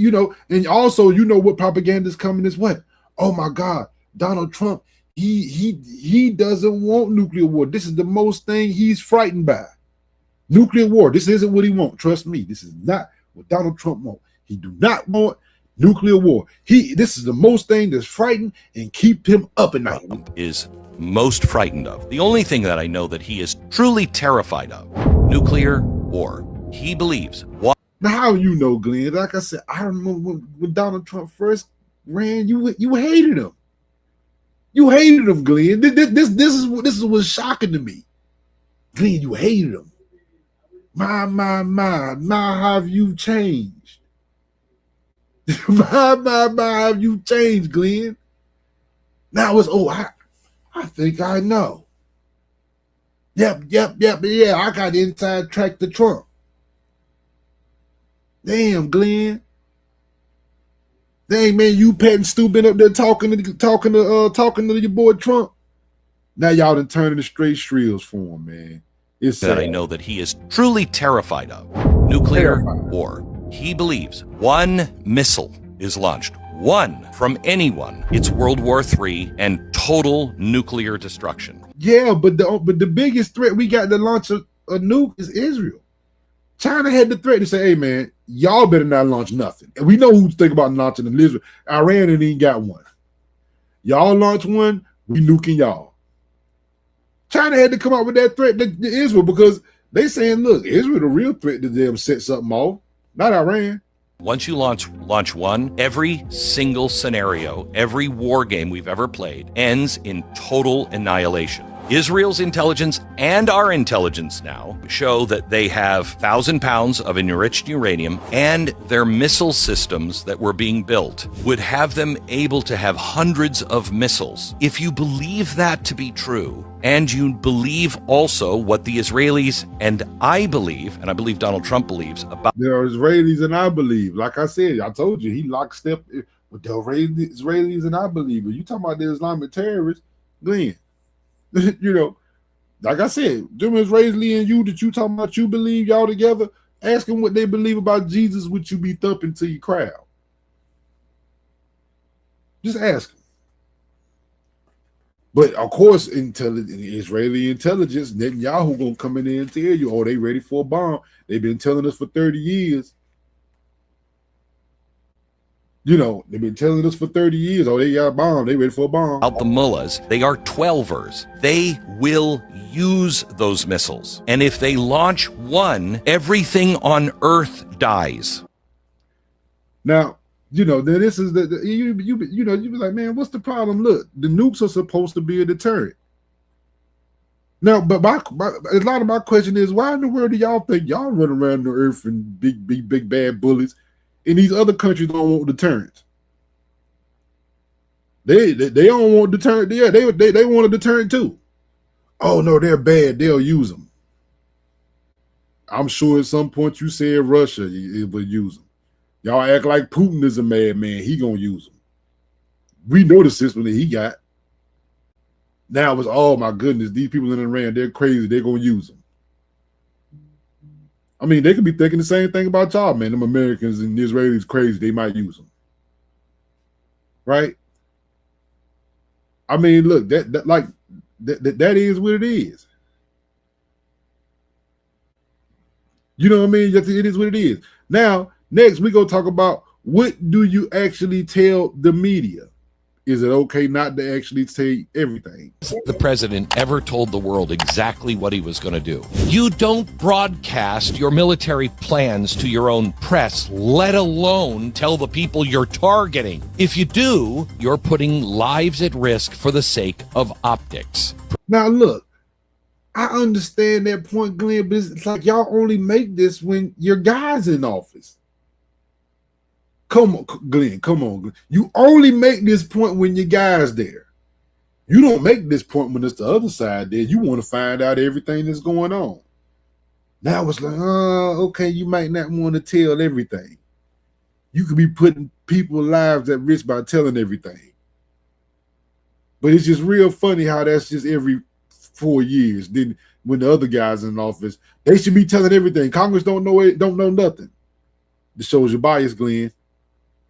and also what propaganda is coming is what? Oh my God, Donald Trump, he doesn't want nuclear war. This is the most thing he's frightened by. Nuclear war. This isn't what he wants. Trust me, this is not what Donald Trump wants. He do not want nuclear war. This is the most thing that's frightened and keep him up at night. Is most frightened of. The only thing that I know that he is truly terrified of, nuclear war. He believes. Now, how you know, Glenn? Like I said, I remember when Donald Trump first ran, you hated him. You hated him, Glenn. This is what's shocking to me. Glenn, you hated him. My, how have you changed? my, how have you changed, Glenn? Now it's, I think I know. Yep, yeah, I got inside track to Trump. Damn, Glenn. Dang, man, you Pat and Stu been up there talking to your boy Trump. Now y'all done turning the straight shrills for him, man. It's that I know that he is truly terrified of. Nuclear war. He believes one missile is launched, one from anyone. It's World War III and total nuclear destruction. Yeah, but the biggest threat we got to launch a nuke is Israel. China had the threat to say, hey, man, y'all better not launch nothing. And we know who's thinking about launching an Israel. Iran ain't even got one. Y'all launch one, we nuking y'all. China had to come up with that threat to Israel because they saying, look, Israel the real threat to them set something off, not Iran. Once you launch one, every single scenario, every war game we've ever played ends in total annihilation. Israel's intelligence and our intelligence now show that they have 1,000 pounds of enriched uranium, and their missile systems that were being built would have them able to have hundreds of missiles. If you believe that to be true, and you believe also what the Israelis and I believe Donald Trump believes about the Israelis and I believe, like I said, I told you, he lockstep with the Israelis and I believe. But you talking about the Islamic terrorists, Glenn? You know, like I said, them Israeli and you that you talking about, you believe y'all together, ask them what they believe about Jesus, which you be thumping to your crowd. Just ask them. But of course, Israeli intelligence, Netanyahu gonna come in there and tell you, oh, they ready for a bomb. They've been telling us for 30 years. You know, they've been telling us for 30 years, oh, they got a bomb, they ready for a bomb. Out the mullahs, they are 12ers. They will use those missiles. And if they launch one, everything on Earth dies. Now, you know, this is you be like, man, what's the problem? Look, the nukes are supposed to be a deterrent. Now, but a lot of my question is, why in the world do y'all think y'all run around the earth and big bad bullets, and these other countries don't want deterrence? They don't want deterrent. Yeah, they want a deterrent too. Oh no, they're bad. They'll use them. I'm sure at some point you said Russia will use them. Y'all act like Putin is a madman. He gonna use them. We know the system that he got. Now it's, oh my goodness, these people in Iran, they're crazy. They're gonna use them. I mean, they could be thinking the same thing about y'all, man. Them Americans and the Israelis crazy. They might use them, right? I mean, look, that is what it is. You know what I mean? It is what it is. Now, next, we're going to talk about, what do you actually tell the media? Is it okay not to actually say everything? The president ever told the world exactly what he was going to do. You don't broadcast your military plans to your own press, let alone tell the people you're targeting. If you do, you're putting lives at risk for the sake of optics. Now, look, I understand that point, Glenn, but it's like y'all only make this when your guy's in office. Come on, Glenn, come on, Glenn. You only make this point when your guy's there. You don't make this point when it's the other side there. You want to find out everything that's going on. Now it's like, oh, okay, you might not want to tell everything. You could be putting people's lives at risk by telling everything. But it's just real funny how that's just every 4 years. Then when the other guys in office, they should be telling everything. Congress don't know it, don't know nothing. This shows your bias, Glenn.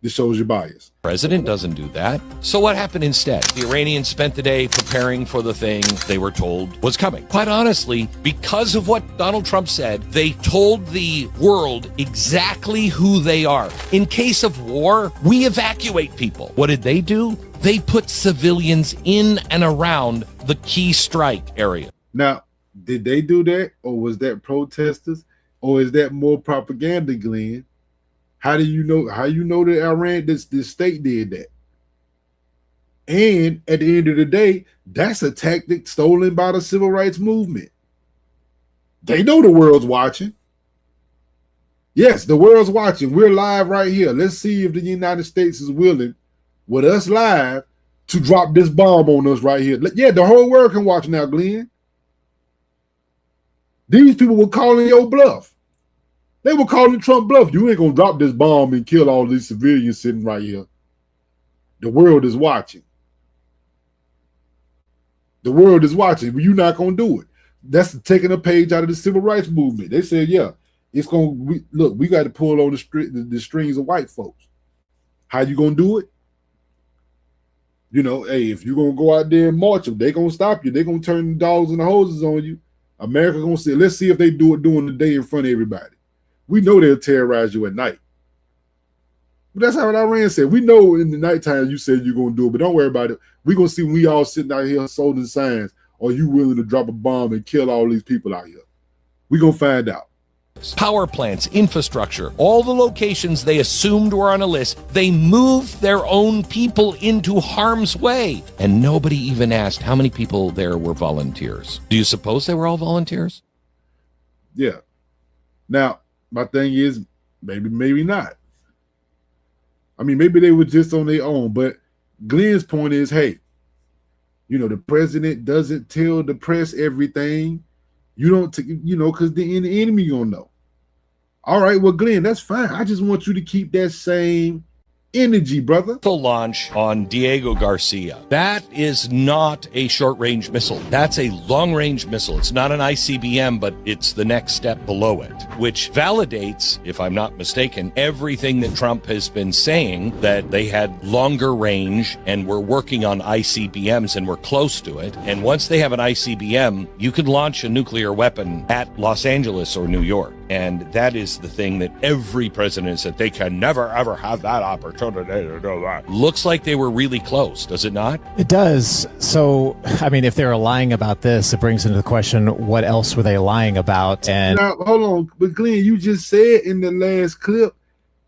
This shows your bias. President doesn't do that. So what happened instead? The Iranians spent the day preparing for the thing they were told was coming. Quite honestly, because of what Donald Trump said, they told the world exactly who they are. In case of war, we evacuate people. What did they do? They put civilians in and around the key strike area. Now, did they do that, or was that protesters, or is that more propaganda, Glenn? How do you know? How you know that Iran, this state did that? And at the end of the day, that's a tactic stolen by the civil rights movement. They know the world's watching. Yes, the world's watching. We're live right here. Let's see if the United States is willing, with us live, to drop this bomb on us right here. Yeah, the whole world can watch now, Glenn. These people were calling your bluff. They were calling Trump bluff. You ain't going to drop this bomb and kill all these civilians sitting right here. The world is watching. The world is watching, but you're not going to do it. That's taking a page out of the civil rights movement. They said, yeah, it's going to, look, we got to pull on the strings of white folks. How you going to do it? You know, hey, if you're gonna go out there and march them, they gonna stop you. They gonna turn the dogs and the hoses on you. America gonna say, let's see if they do it during the day in front of everybody. We know they'll terrorize you at night. But that's how Iran said. We know in the nighttime you said you're gonna do it, but don't worry about it. We're gonna see when we all sitting out here holding signs. Are you willing to drop a bomb and kill all these people out here? We're gonna find out. Power plants, infrastructure, all the locations they assumed were on a list, they moved their own people into harm's way. And nobody even asked how many people there were volunteers. Do you suppose they were all volunteers? Yeah. Now, my thing is, maybe not. I mean, maybe they were just on their own. But Glenn's point is, hey, you know, the president doesn't tell the press everything. You don't, because the enemy gonna know. All right, well, Glenn, that's fine. I just want you to keep that same energy, brother. The launch on Diego Garcia. That is not a short-range missile. That's a long-range missile. It's not an ICBM, but it's the next step below it, which validates, if I'm not mistaken, everything that Trump has been saying, that they had longer range and were working on ICBMs and were close to it. And once they have an ICBM, you can launch a nuclear weapon at Los Angeles or New York. And that is the thing that every president said they can never, ever have that opportunity to do that. Looks like they were really close, does it not? It does. So, I mean, if they were lying about this, it brings into the question, what else were they lying about? And now, hold on. But Glenn, you just said in the last clip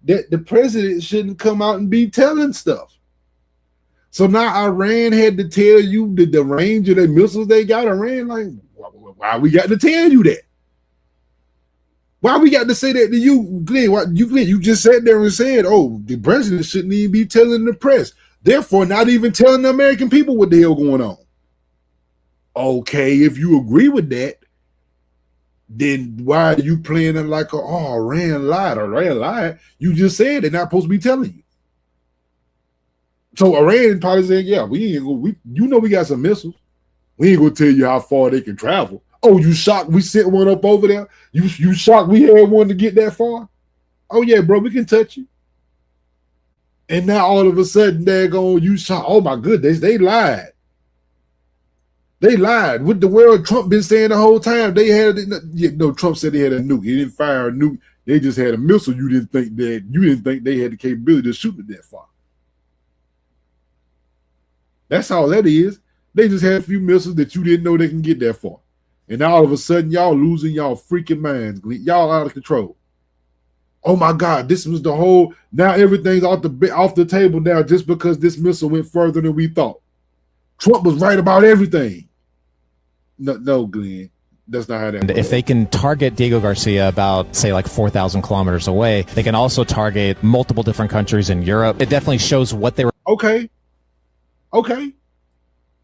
that the president shouldn't come out and be telling stuff. So now Iran had to tell you the range of the missiles they got. Iran, like, why we got to tell you that? Why we got to say that to you, Glenn? Glenn, you just sat there and said, oh, the president shouldn't even be telling the press. Therefore, not even telling the American people what the hell going on. Okay, if you agree with that, then why are you playing it like, Iran lied? You just said they're not supposed to be telling you. So Iran probably saying, yeah, we got some missiles. We ain't gonna tell you how far they can travel. Oh, you shocked we sent one up over there? You shocked we had one to get that far? Oh yeah, bro, we can touch you. And now all of a sudden they're going, you shocked. Oh my goodness, they lied. They lied. What the world Trump been saying the whole time? They had Trump said they had a nuke. He didn't fire a nuke. They just had a missile. You didn't think they had the capability to shoot it that far. That's all that is. They just had a few missiles that you didn't know they can get that far. And now all of a sudden, y'all losing y'all freaking minds. Y'all out of control. Oh my God, this was the whole, now everything's off the table now just because this missile went further than we thought. Trump was right about everything. No, Glenn. That's not how that works. If they can target Diego Garcia about, say, like 4,000 kilometers away, they can also target multiple different countries in Europe. It definitely shows what they were. Okay.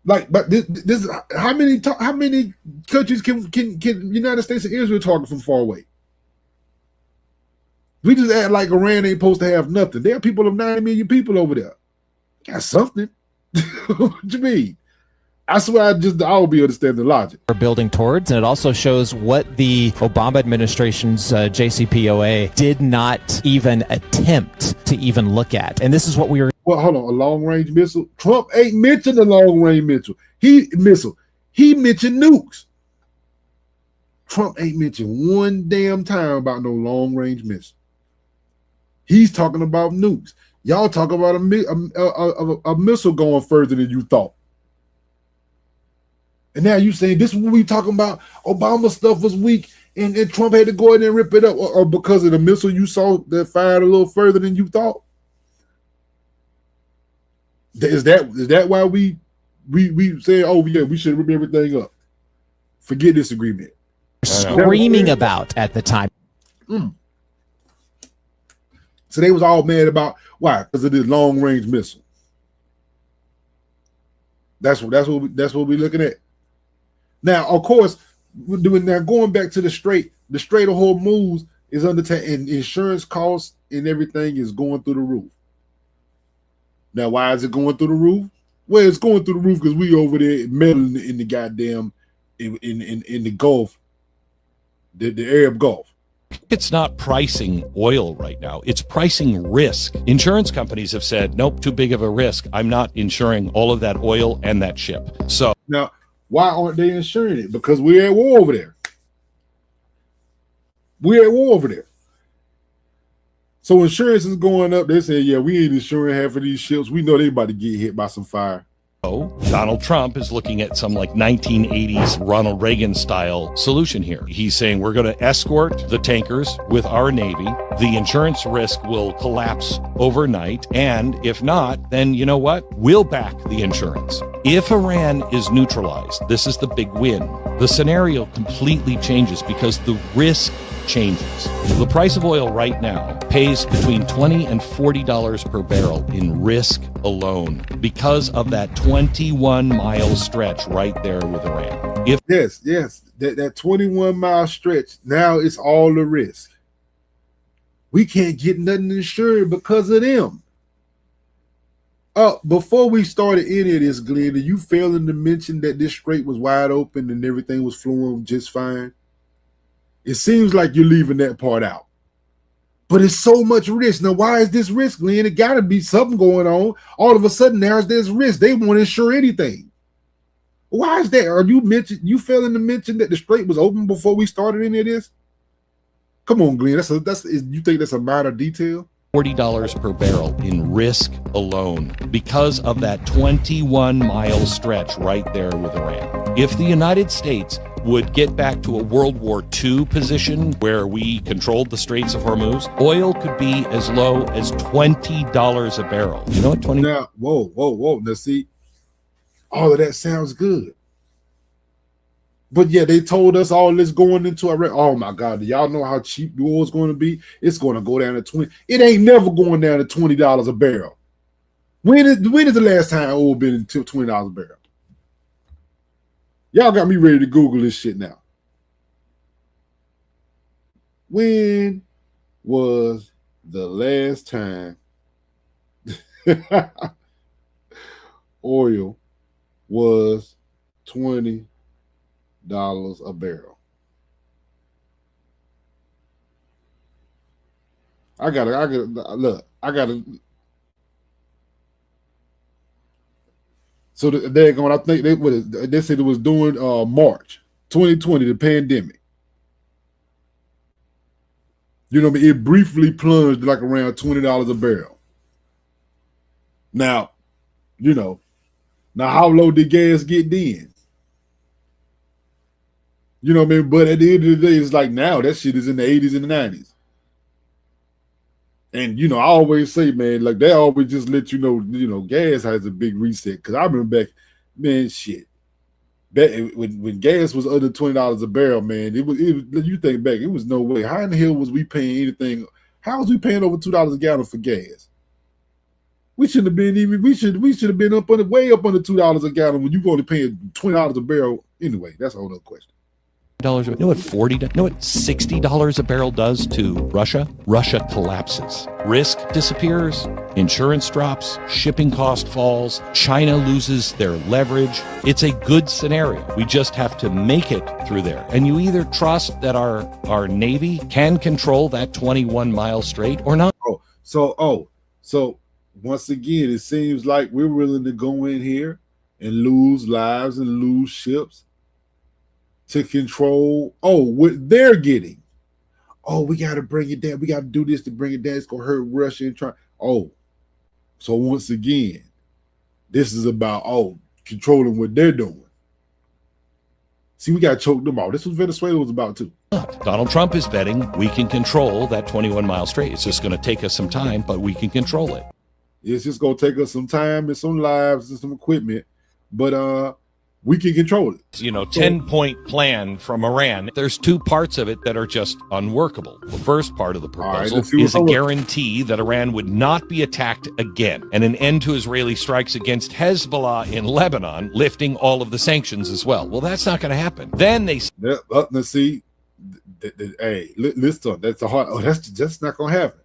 Like, but this how many countries can United States and Israel target from far away? We just act like Iran ain't supposed to have nothing. There are people of 90 million people over there. Got something. What you mean? I swear I will be understanding the logic. We're building towards, and it also shows what the Obama administration's JCPOA did not even attempt to even look at. And this is what we were. Well, hold on, a long-range missile? Trump ain't mentioned a long-range missile. He mentioned nukes. Trump ain't mentioned one damn time about no long-range missile. He's talking about nukes. Y'all talk about a missile going further than you thought. And now you saying this is what we talking about. Obama stuff was weak and Trump had to go in there and rip it up, or because of the missile you saw that fired a little further than you thought? Is that why we say, oh yeah, we should rip everything up? Forget this agreement. Screaming about at the time. So they was all mad about why? Because of this long range missile. That's what we're looking at. Now, of course, going back to the Strait of Hormuz is and insurance costs and everything is going through the roof. Now, why is it going through the roof? Well, it's going through the roof because we over there meddling in the goddamn in the Gulf, the Arab Gulf. It's not pricing oil right now. It's pricing risk. Insurance companies have said, nope, too big of a risk. I'm not insuring all of that oil and that ship. So now, why aren't they insuring it? Because we're at war over there. We're at war over there. So insurance is going up. They say, yeah, we ain't insuring half of these ships. We know they about to get hit by some fire. Donald Trump is looking at some like 1980s Ronald Reagan style solution here. He's saying we're going to escort the tankers with our Navy. The insurance risk will collapse overnight. And if not, then you know what? We'll back the insurance. If Iran is neutralized, this is the big win. The scenario completely changes because the risk changes. The price of oil right now pays between $20 and $40 per barrel in risk alone because of that 21-mile stretch right there with Iran. Yes, that 21-mile stretch, now it's all the risk. We can't get nothing insured because of them. Before we started any of this, Glenn, are you failing to mention that this strait was wide open and everything was flowing just fine? It seems like you're leaving that part out. But it's so much risk. Now, why is this risk, Glenn? It got to be something going on. All of a sudden, there's risk. They won't insure anything. Why is that? Are you failing to mention that the strait was open before we started any of this? Come on, Glenn. You think that's a minor detail? $40 per barrel in risk alone because of that 21-mile stretch right there with Iran. If the United States would get back to a World War II position where we controlled the Straits of Hormuz, oil could be as low as $20 a barrel. You know what 20? Now, whoa. Now see, all of that sounds good. But yeah, they told us all this going into Iraq. Oh my God, do y'all know how cheap the oil is going to be? It's going to go down to 20. It ain't never going down to $20 a barrel. When is the last time oil been until $20 a barrel? Y'all got me ready to Google this shit now. When was the last time oil was $20 a barrel? I gotta. So they're going. I think they said it was during March 2020, the pandemic. You know what I mean? It briefly plunged like around $20 a barrel. Now, how low did gas get then? You know what I mean? But at the end of the day, it's like now that shit is in the 80s and the 90s. And, I always say, man, like they always just let you know, gas has a big reset. Because I remember back, man, shit. Back when gas was under $20 a barrel, man, it was you think back, it was no way. How in the hell was we paying anything? How was we paying over $2 a gallon for gas? We shouldn't have been we should have been way up under $2 a gallon when you only paying $20 a barrel. Anyway, that's a whole other question. You know what $60 a barrel does to Russia? Russia collapses. Risk disappears, insurance drops, shipping cost falls, China loses their leverage. It's a good scenario. We just have to make it through there. And you either trust that our Navy can control that 21-mile strait or not. So once again, it seems like we're willing to go in here and lose lives and lose ships to control what they're getting. We got to bring it down. We got to do this to bring it down. It's gonna hurt Russia and try. So once again, this is about controlling what they're doing. See, we got to choke them out. This was Venezuela was about too. Donald Trump is betting we can control that 21-mile strait. It's just going to take us some time, but we can control it. It's just going to take us some time and some lives and some equipment, but we can control it. 10-point plan from Iran. There's two parts of it that are just unworkable. The first part of the proposal is a guarantee that Iran would not be attacked again, and an end to Israeli strikes against Hezbollah in Lebanon, lifting all of the sanctions as well. Well, that's not going to happen. Then they... Let's see. Hey, listen, that's a hard... that's just not going to happen.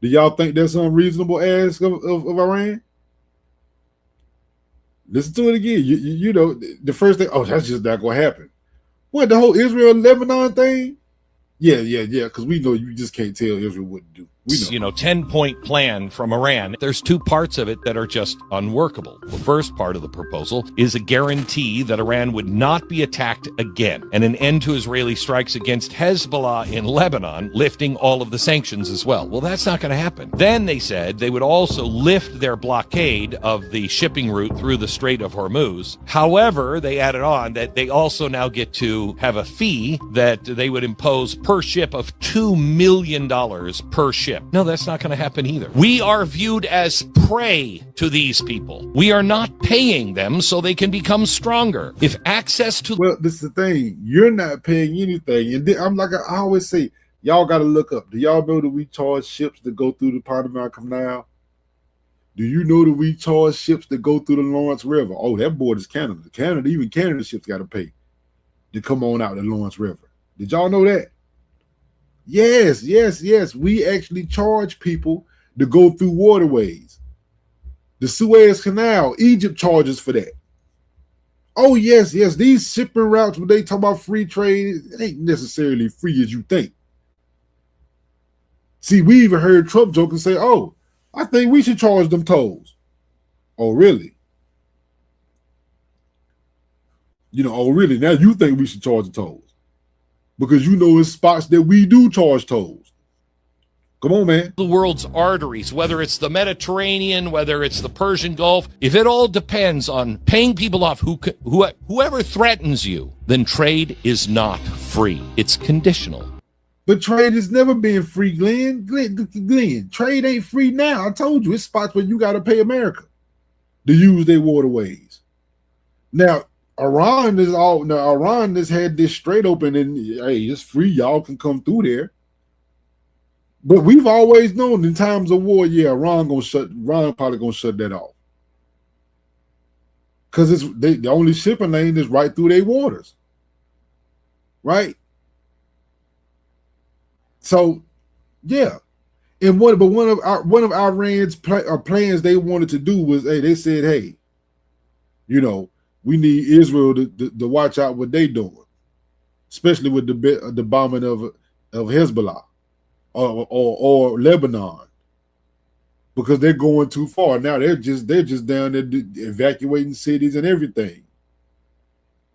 Do y'all think that's unreasonable ask of Iran? Listen to it again. You know, the first thing, that's just not going to happen. What, the whole Israel-Lebanon thing? Yeah. Because we know you just can't tell Israel what to do. We know. 10-point plan from Iran. There's two parts of it that are just unworkable. The first part of the proposal is a guarantee that Iran would not be attacked again, and an end to Israeli strikes against Hezbollah in Lebanon, lifting all of the sanctions as well. Well, that's not going to happen. Then they said they would also lift their blockade of the shipping route through the Strait of Hormuz. However, they added on that they also now get to have a fee that they would impose per ship of $2 million per ship. No, that's not going to happen either. We are viewed as prey to these people. We are not paying them so they can become stronger. If access to... Well, this is the thing. You're not paying anything. And then, I'm like I always say, y'all got to look up. Do y'all know that we charge ships to go through the Panama Canal? Do you know that we charge ships to go through the Lawrence River? Oh, that border is Canada. Even Canada ships got to pay to come on out the Lawrence River. Did y'all know that? Yes. We actually charge people to go through waterways. The Suez Canal, Egypt charges for that. Oh, yes. These shipping routes, when they talk about free trade, it ain't necessarily free as you think. See, we even heard Trump joke and say, oh, I think we should charge them tolls. Oh, really? Oh, really? Now you think we should charge the tolls. Because it's spots that we do charge tolls. Come on, man. The world's arteries, whether it's the Mediterranean, whether it's the Persian Gulf, if it all depends on paying people off, whoever threatens you, then trade is not free. It's conditional. But trade has never been free, Glenn. Glenn, trade ain't free now. I told you, it's spots where you got to pay America to use their waterways. Now, Iran has had this straight open and hey, it's free. Y'all can come through there. But we've always known in times of war, Iran probably gonna shut that off. Because the only shipping lane is right through their waters. Right? So, yeah. And one of Iran's plans they wanted to do was, they said, hey, we need Israel to watch out what they're doing, especially with the bombing of Hezbollah or Lebanon, because they're going too far. Now they're just down there evacuating cities and everything.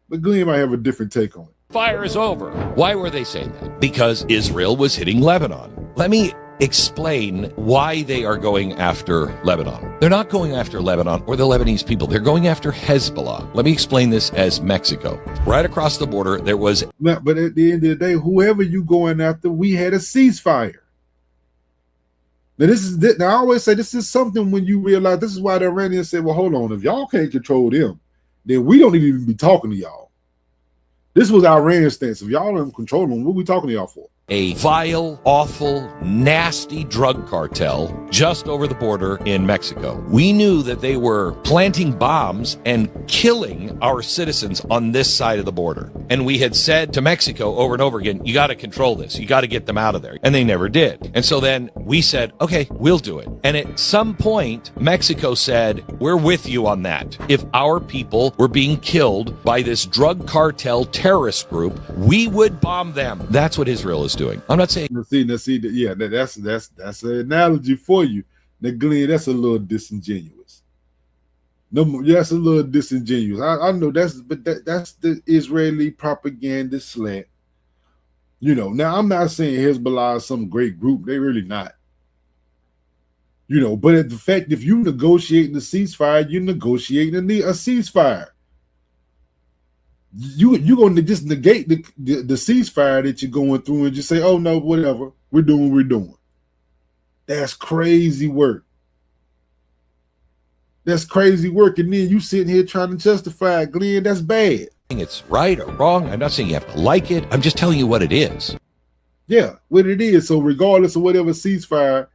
But Glenn might have a different take on it. Fire is over. Why were they saying that? Because Israel was hitting Lebanon. Let me explain why they are going after Lebanon. They're not going after Lebanon or the Lebanese people. They're going after Hezbollah. Let me explain this as Mexico. Right across the border, there was... But at the end of the day, whoever you going after, we had a ceasefire. Now, I always say this is something when you realize, this is why the Iranians said, well, hold on, if y'all can't control them, then we don't even be talking to y'all. This was Iran's stance. If y'all don't control them, what are we talking to y'all for? A vile, awful, nasty drug cartel just over the border in Mexico. We knew that they were planting bombs and killing our citizens on this side of the border. And we had said to Mexico over and over again, you got to control this. You got to get them out of there. And they never did. And so then we said, okay, we'll do it. And at some point, Mexico said, we're with you on that. If our people were being killed by this drug cartel terrorist group, we would bomb them. That's what Israel is doing. I'm not saying. That's an analogy for you. Now, Glenn, that's a little disingenuous. No, that's a little disingenuous. I know that's the Israeli propaganda slant. Now I'm not saying Hezbollah is some great group. They really not. But at the fact, if you negotiating a ceasefire, you're negotiating a ceasefire. You're going to just negate the ceasefire that you're going through and just say, oh, no, whatever. We're doing what we're doing. That's crazy work. That's crazy work. And then you sitting here trying to justify it, Glenn. That's bad. It's right or wrong. I'm not saying you have to like it. I'm just telling you what it is. Yeah, what it is. So regardless of whatever ceasefire,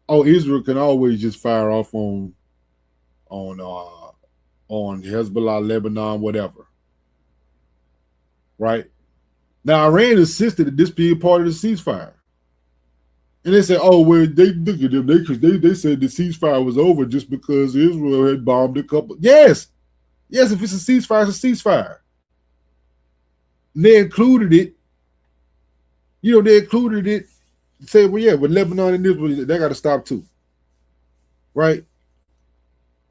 Israel can always just fire off on Hezbollah, Lebanon, whatever. Right now, Iran insisted that this be a part of the ceasefire, and they said, "Oh, well, they look at them. They said the ceasefire was over just because Israel had bombed a couple." Yes. If it's a ceasefire, it's a ceasefire. And they included it, You know, they included it. Say, well, yeah, with Lebanon and Israel, they got to stop too. Right?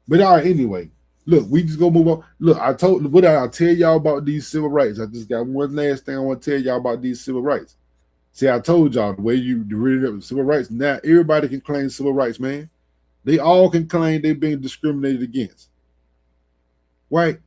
But all right, anyway. Look, we just gonna move on. Look, I'll tell y'all about these civil rights. I just got one last thing I want to tell y'all about these civil rights. See, I told y'all the way you read up civil rights. Now everybody can claim civil rights, man. They all can claim they've been discriminated against. Right?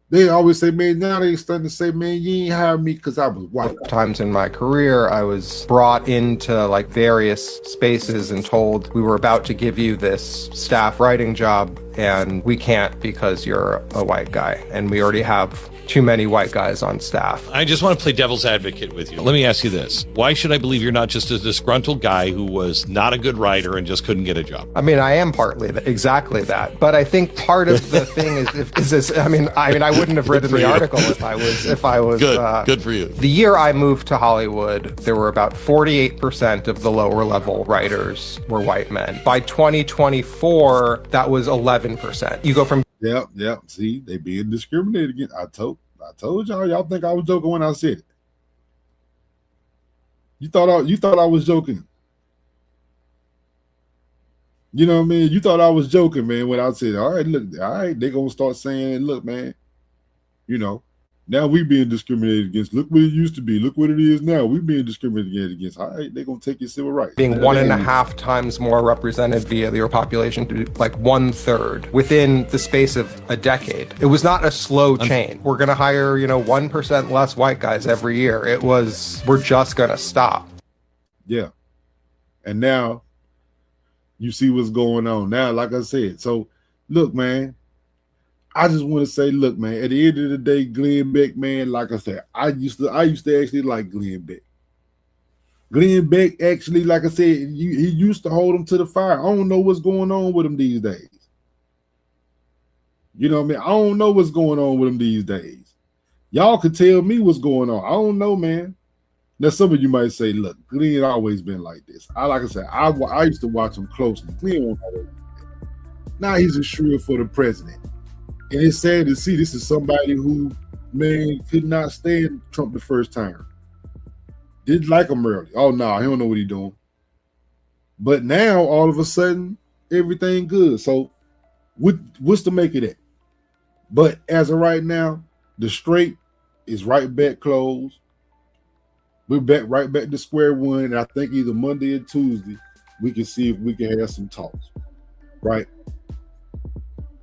They always say, man, now they starting to say, man, you ain't hired me because I was white. Times in my career, I was brought into like various spaces and told we were about to give you this staff writing job and we can't because you're a white guy and we already have too many white guys on staff. I just want to play devil's advocate with you. Let me ask you this. Why should I believe you're not just a disgruntled guy who was not a good writer and just couldn't get a job? I mean, I am partly exactly that. But I think part of the thing is this. I mean, I wouldn't have written the article if I was good. Good for you. The year I moved to Hollywood, there were about 48% of the lower level writers were white men. By 2024, that was 11%. You go from Yep. See, they being discriminated against. I told y'all. Y'all think I was joking when I said it. You thought I was joking. You know what I mean? You thought I was joking, man, when I said, all right, look, all right, they're gonna start saying, look, man, you know, now we being discriminated against. Look what it used to be. Look what it is now. We being discriminated against. All right, they're gonna take your civil rights. Being 1.5 times more represented via your population to like 1/3 within the space of a decade. It was not a slow chain. We're gonna hire, 1% less white guys every year. We're just gonna stop. Yeah. And now you see what's going on. Now, like I said, so look, man. I just want to say, look, man, at the end of the day, Glenn Beck, man, like I said, I used to actually like Glenn Beck. Glenn Beck actually, like I said, he used to hold him to the fire. I don't know what's going on with him these days. You know what I mean? I don't know what's going on with him these days. Y'all could tell me what's going on. I don't know, man. Now, some of you might say, look, Glenn always been like this. Like I said, I used to watch him closely. Glenn won't always be like that. Now he's a shrew for the president. And it's sad to see this is somebody who, man, could not stand Trump the first time. Didn't like him early. Oh, no, he don't know what he's doing. But now, all of a sudden, everything good. So what's to make of that? But as of right now, the straight is right back closed. We're right back to square one. And I think either Monday or Tuesday, we can see if we can have some talks. Right?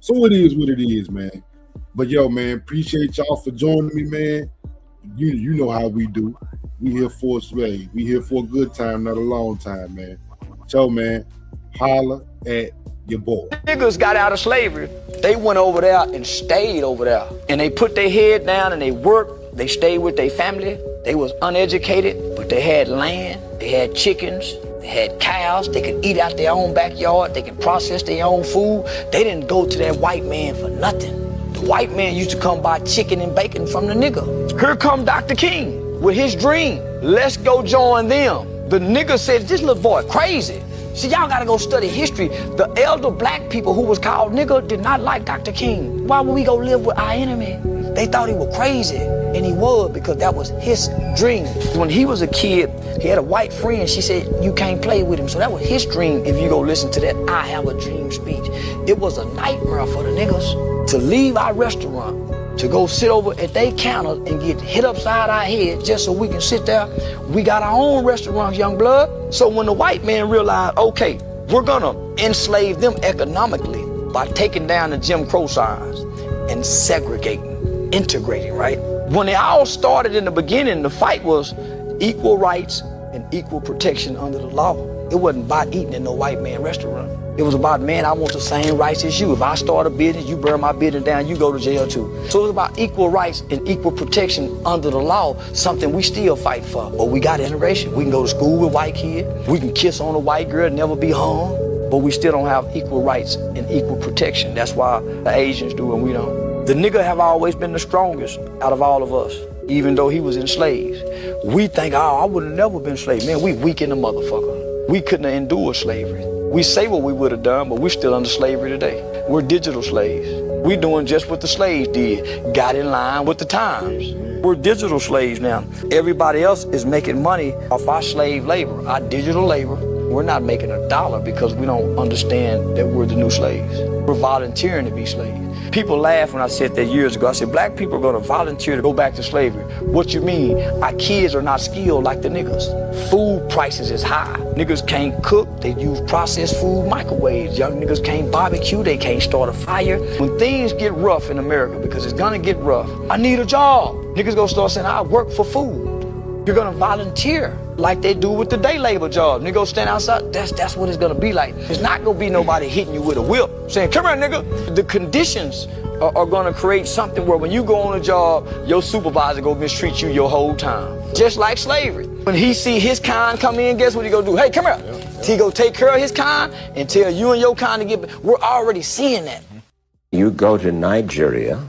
So it is what it is, man. But yo, man, appreciate y'all for joining me, man. You know how we do. We here for a good time, not a long time, man. So, man, holla at your boy. Niggas got out of slavery. They went over there and stayed over there. And they put their head down and they worked. They stayed with their family. They was uneducated, but they had land. They had chickens. They had cows. They could eat out their own backyard. They could process their own food. They didn't go to that white man for nothing. The white man used to come buy chicken and bacon from the nigga. Here come Dr. King with his dream. Let's go join them. The nigga said, this little boy crazy. See, y'all gotta go study history. The elder black people who was called nigga did not like Dr. King. Why would we go live with our enemy? They thought he was crazy, and he was, because that was his dream. When he was a kid, he had a white friend. She said, you can't play with him. So that was his dream. If you go listen to that I Have a Dream speech, it was a nightmare for the niggas to leave our restaurant, to go sit over at their counter and get hit upside our head just so we can sit there. We got our own restaurants, young blood. So when the white man realized, okay, we're gonna enslave them economically by taking down the Jim Crow signs and segregating, integrating, right? When it all started in the beginning, the fight was equal rights and equal protection under the law. It wasn't about eating in no white man restaurant. It was about, man, I want the same rights as you. If I start a business, you burn my business down, you go to jail too. So it was about equal rights and equal protection under the law, something we still fight for. But we got integration. We can go to school with white kids. We can kiss on a white girl, never be hung. But we still don't have equal rights and equal protection. That's why the Asians do and we don't. The nigga have always been the strongest out of all of us, even though he was enslaved. We think, oh, I would have never been enslaved. Man, we weak in the motherfucker. We couldn't have endured slavery. We say what we would have done, but we're still under slavery today. We're digital slaves. We're doing just what the slaves did, got in line with the times. We're digital slaves now. Everybody else is making money off our slave labor, our digital labor. We're not making a dollar because we don't understand that we're the new slaves. We're volunteering to be slaves. People laugh when I said that years ago. I said, black people are going to volunteer to go back to slavery. What you mean? Our kids are not skilled like the niggas. Food prices is high. Niggas can't cook. They use processed food, microwaves. Young niggas can't barbecue. They can't start a fire. When things get rough in America, because it's going to get rough, I need a job. Niggas going to start saying, I work for food. You're going to volunteer like they do with the day labor job. Nigga stand outside, that's what it's gonna be like. It's not gonna be nobody hitting you with a whip, saying, come here, nigga. The conditions are gonna create something where when you go on a job, your supervisor gonna mistreat you your whole time. Just like slavery. When he see his kind come in, guess what he gonna do? Hey, come here. He gonna take care of his kind and tell you and your kind to get back. We're already seeing that. You go to Nigeria,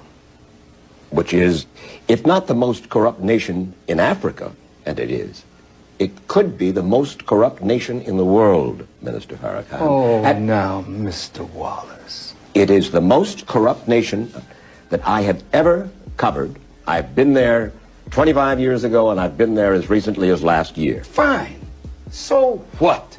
which is, if not the most corrupt nation in Africa, and it is, it could be the most corrupt nation in the world, Minister Farrakhan. Oh, now, Mr. Wallace. It is the most corrupt nation that I have ever covered. I've been there 25 years ago, and I've been there as recently as last year. Fine. So what?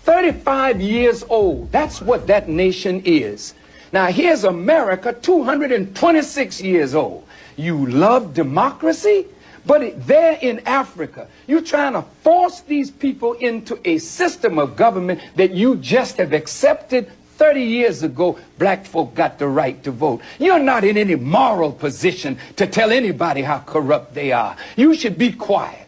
35 years old. That's what that nation is. Now, here's America, 226 years old. You love democracy? But there in Africa, you're trying to force these people into a system of government that you just have accepted 30 years ago. Black folk got the right to vote. You're not in any moral position to tell anybody how corrupt they are. You should be quiet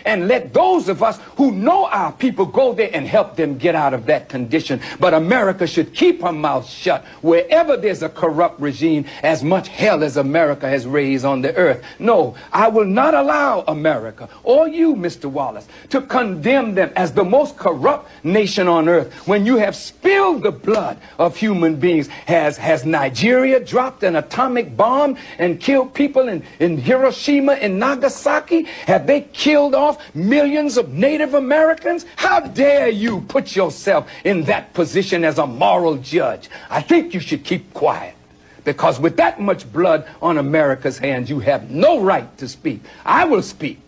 and let those of us who know our people go there and help them get out of that condition. But America should keep her mouth shut wherever there's a corrupt regime, as much hell as America has raised on the earth. No, I will not allow America or you, Mr. Wallace, to condemn them as the most corrupt nation on earth when you have spilled the blood of human beings. Has Nigeria dropped an atomic bomb and killed people in Hiroshima and Nagasaki? Have they killed off millions of Native Americans? How dare you put yourself in that position as a moral judge? I think you should keep quiet, because with that much blood on America's hands, you have no right to speak. I will speak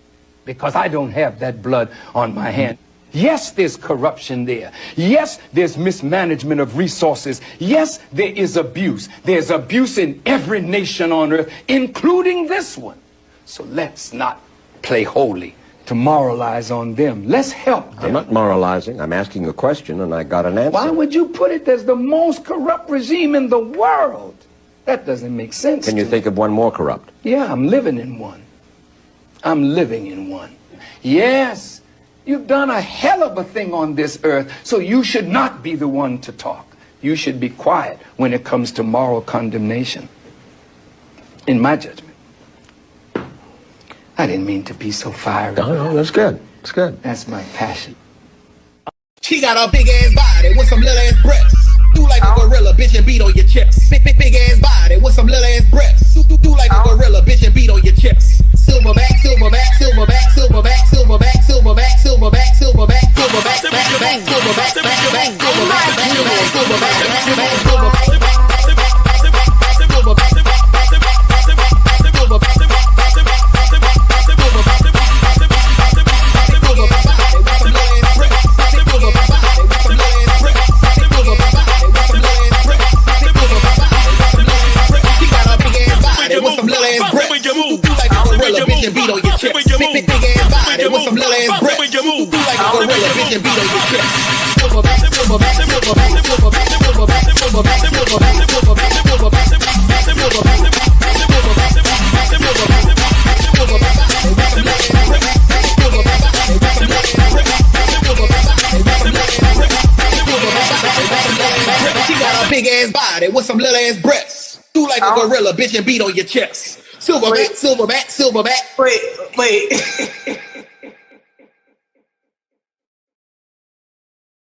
because I don't have that blood on my hand. Yes, there's corruption there. Yes, there's mismanagement of resources. Yes, there is abuse. There's abuse in every nation on earth, including this one. So let's not play holy to moralize on them. Let's help them. I'm not moralizing. I'm asking a question, and I got an answer. Why would you put it as the most corrupt regime in the world? That doesn't make sense. Can you think of one more corrupt? Yeah, I'm living in one. I'm living in one. Yes, you've done a hell of a thing on this earth, so you should not be the one to talk. You should be quiet when it comes to moral condemnation, in my judgment. I didn't mean to be so fiery. No, that's good. That's good. That's my passion. She got a big ass body with some little ass breasts. Do like a gorilla, bitch, and beat on your chest. Big ass body with some little ass breasts. Do like a gorilla, bitch, and beat on your chest. Silverback, silverback, silverback, silverback, silverback, silverback, silverback, silverback, silverback, back, silverback, back, silverback, silverback, with some little ass breasts. Do like a gorilla, bitch, and beat on your chest. Big ass body with some little ass breasts. Do like a gorilla, bitch, and beat on your chest. Silverback, silverback, silverback, silverback, silverback, silverback, silverback, silverback, silverback, she got a big ass body with some little ass breasts. Do like a gorilla, bitch, and beat on your chest. Silverback, silverback, silverback. Wait.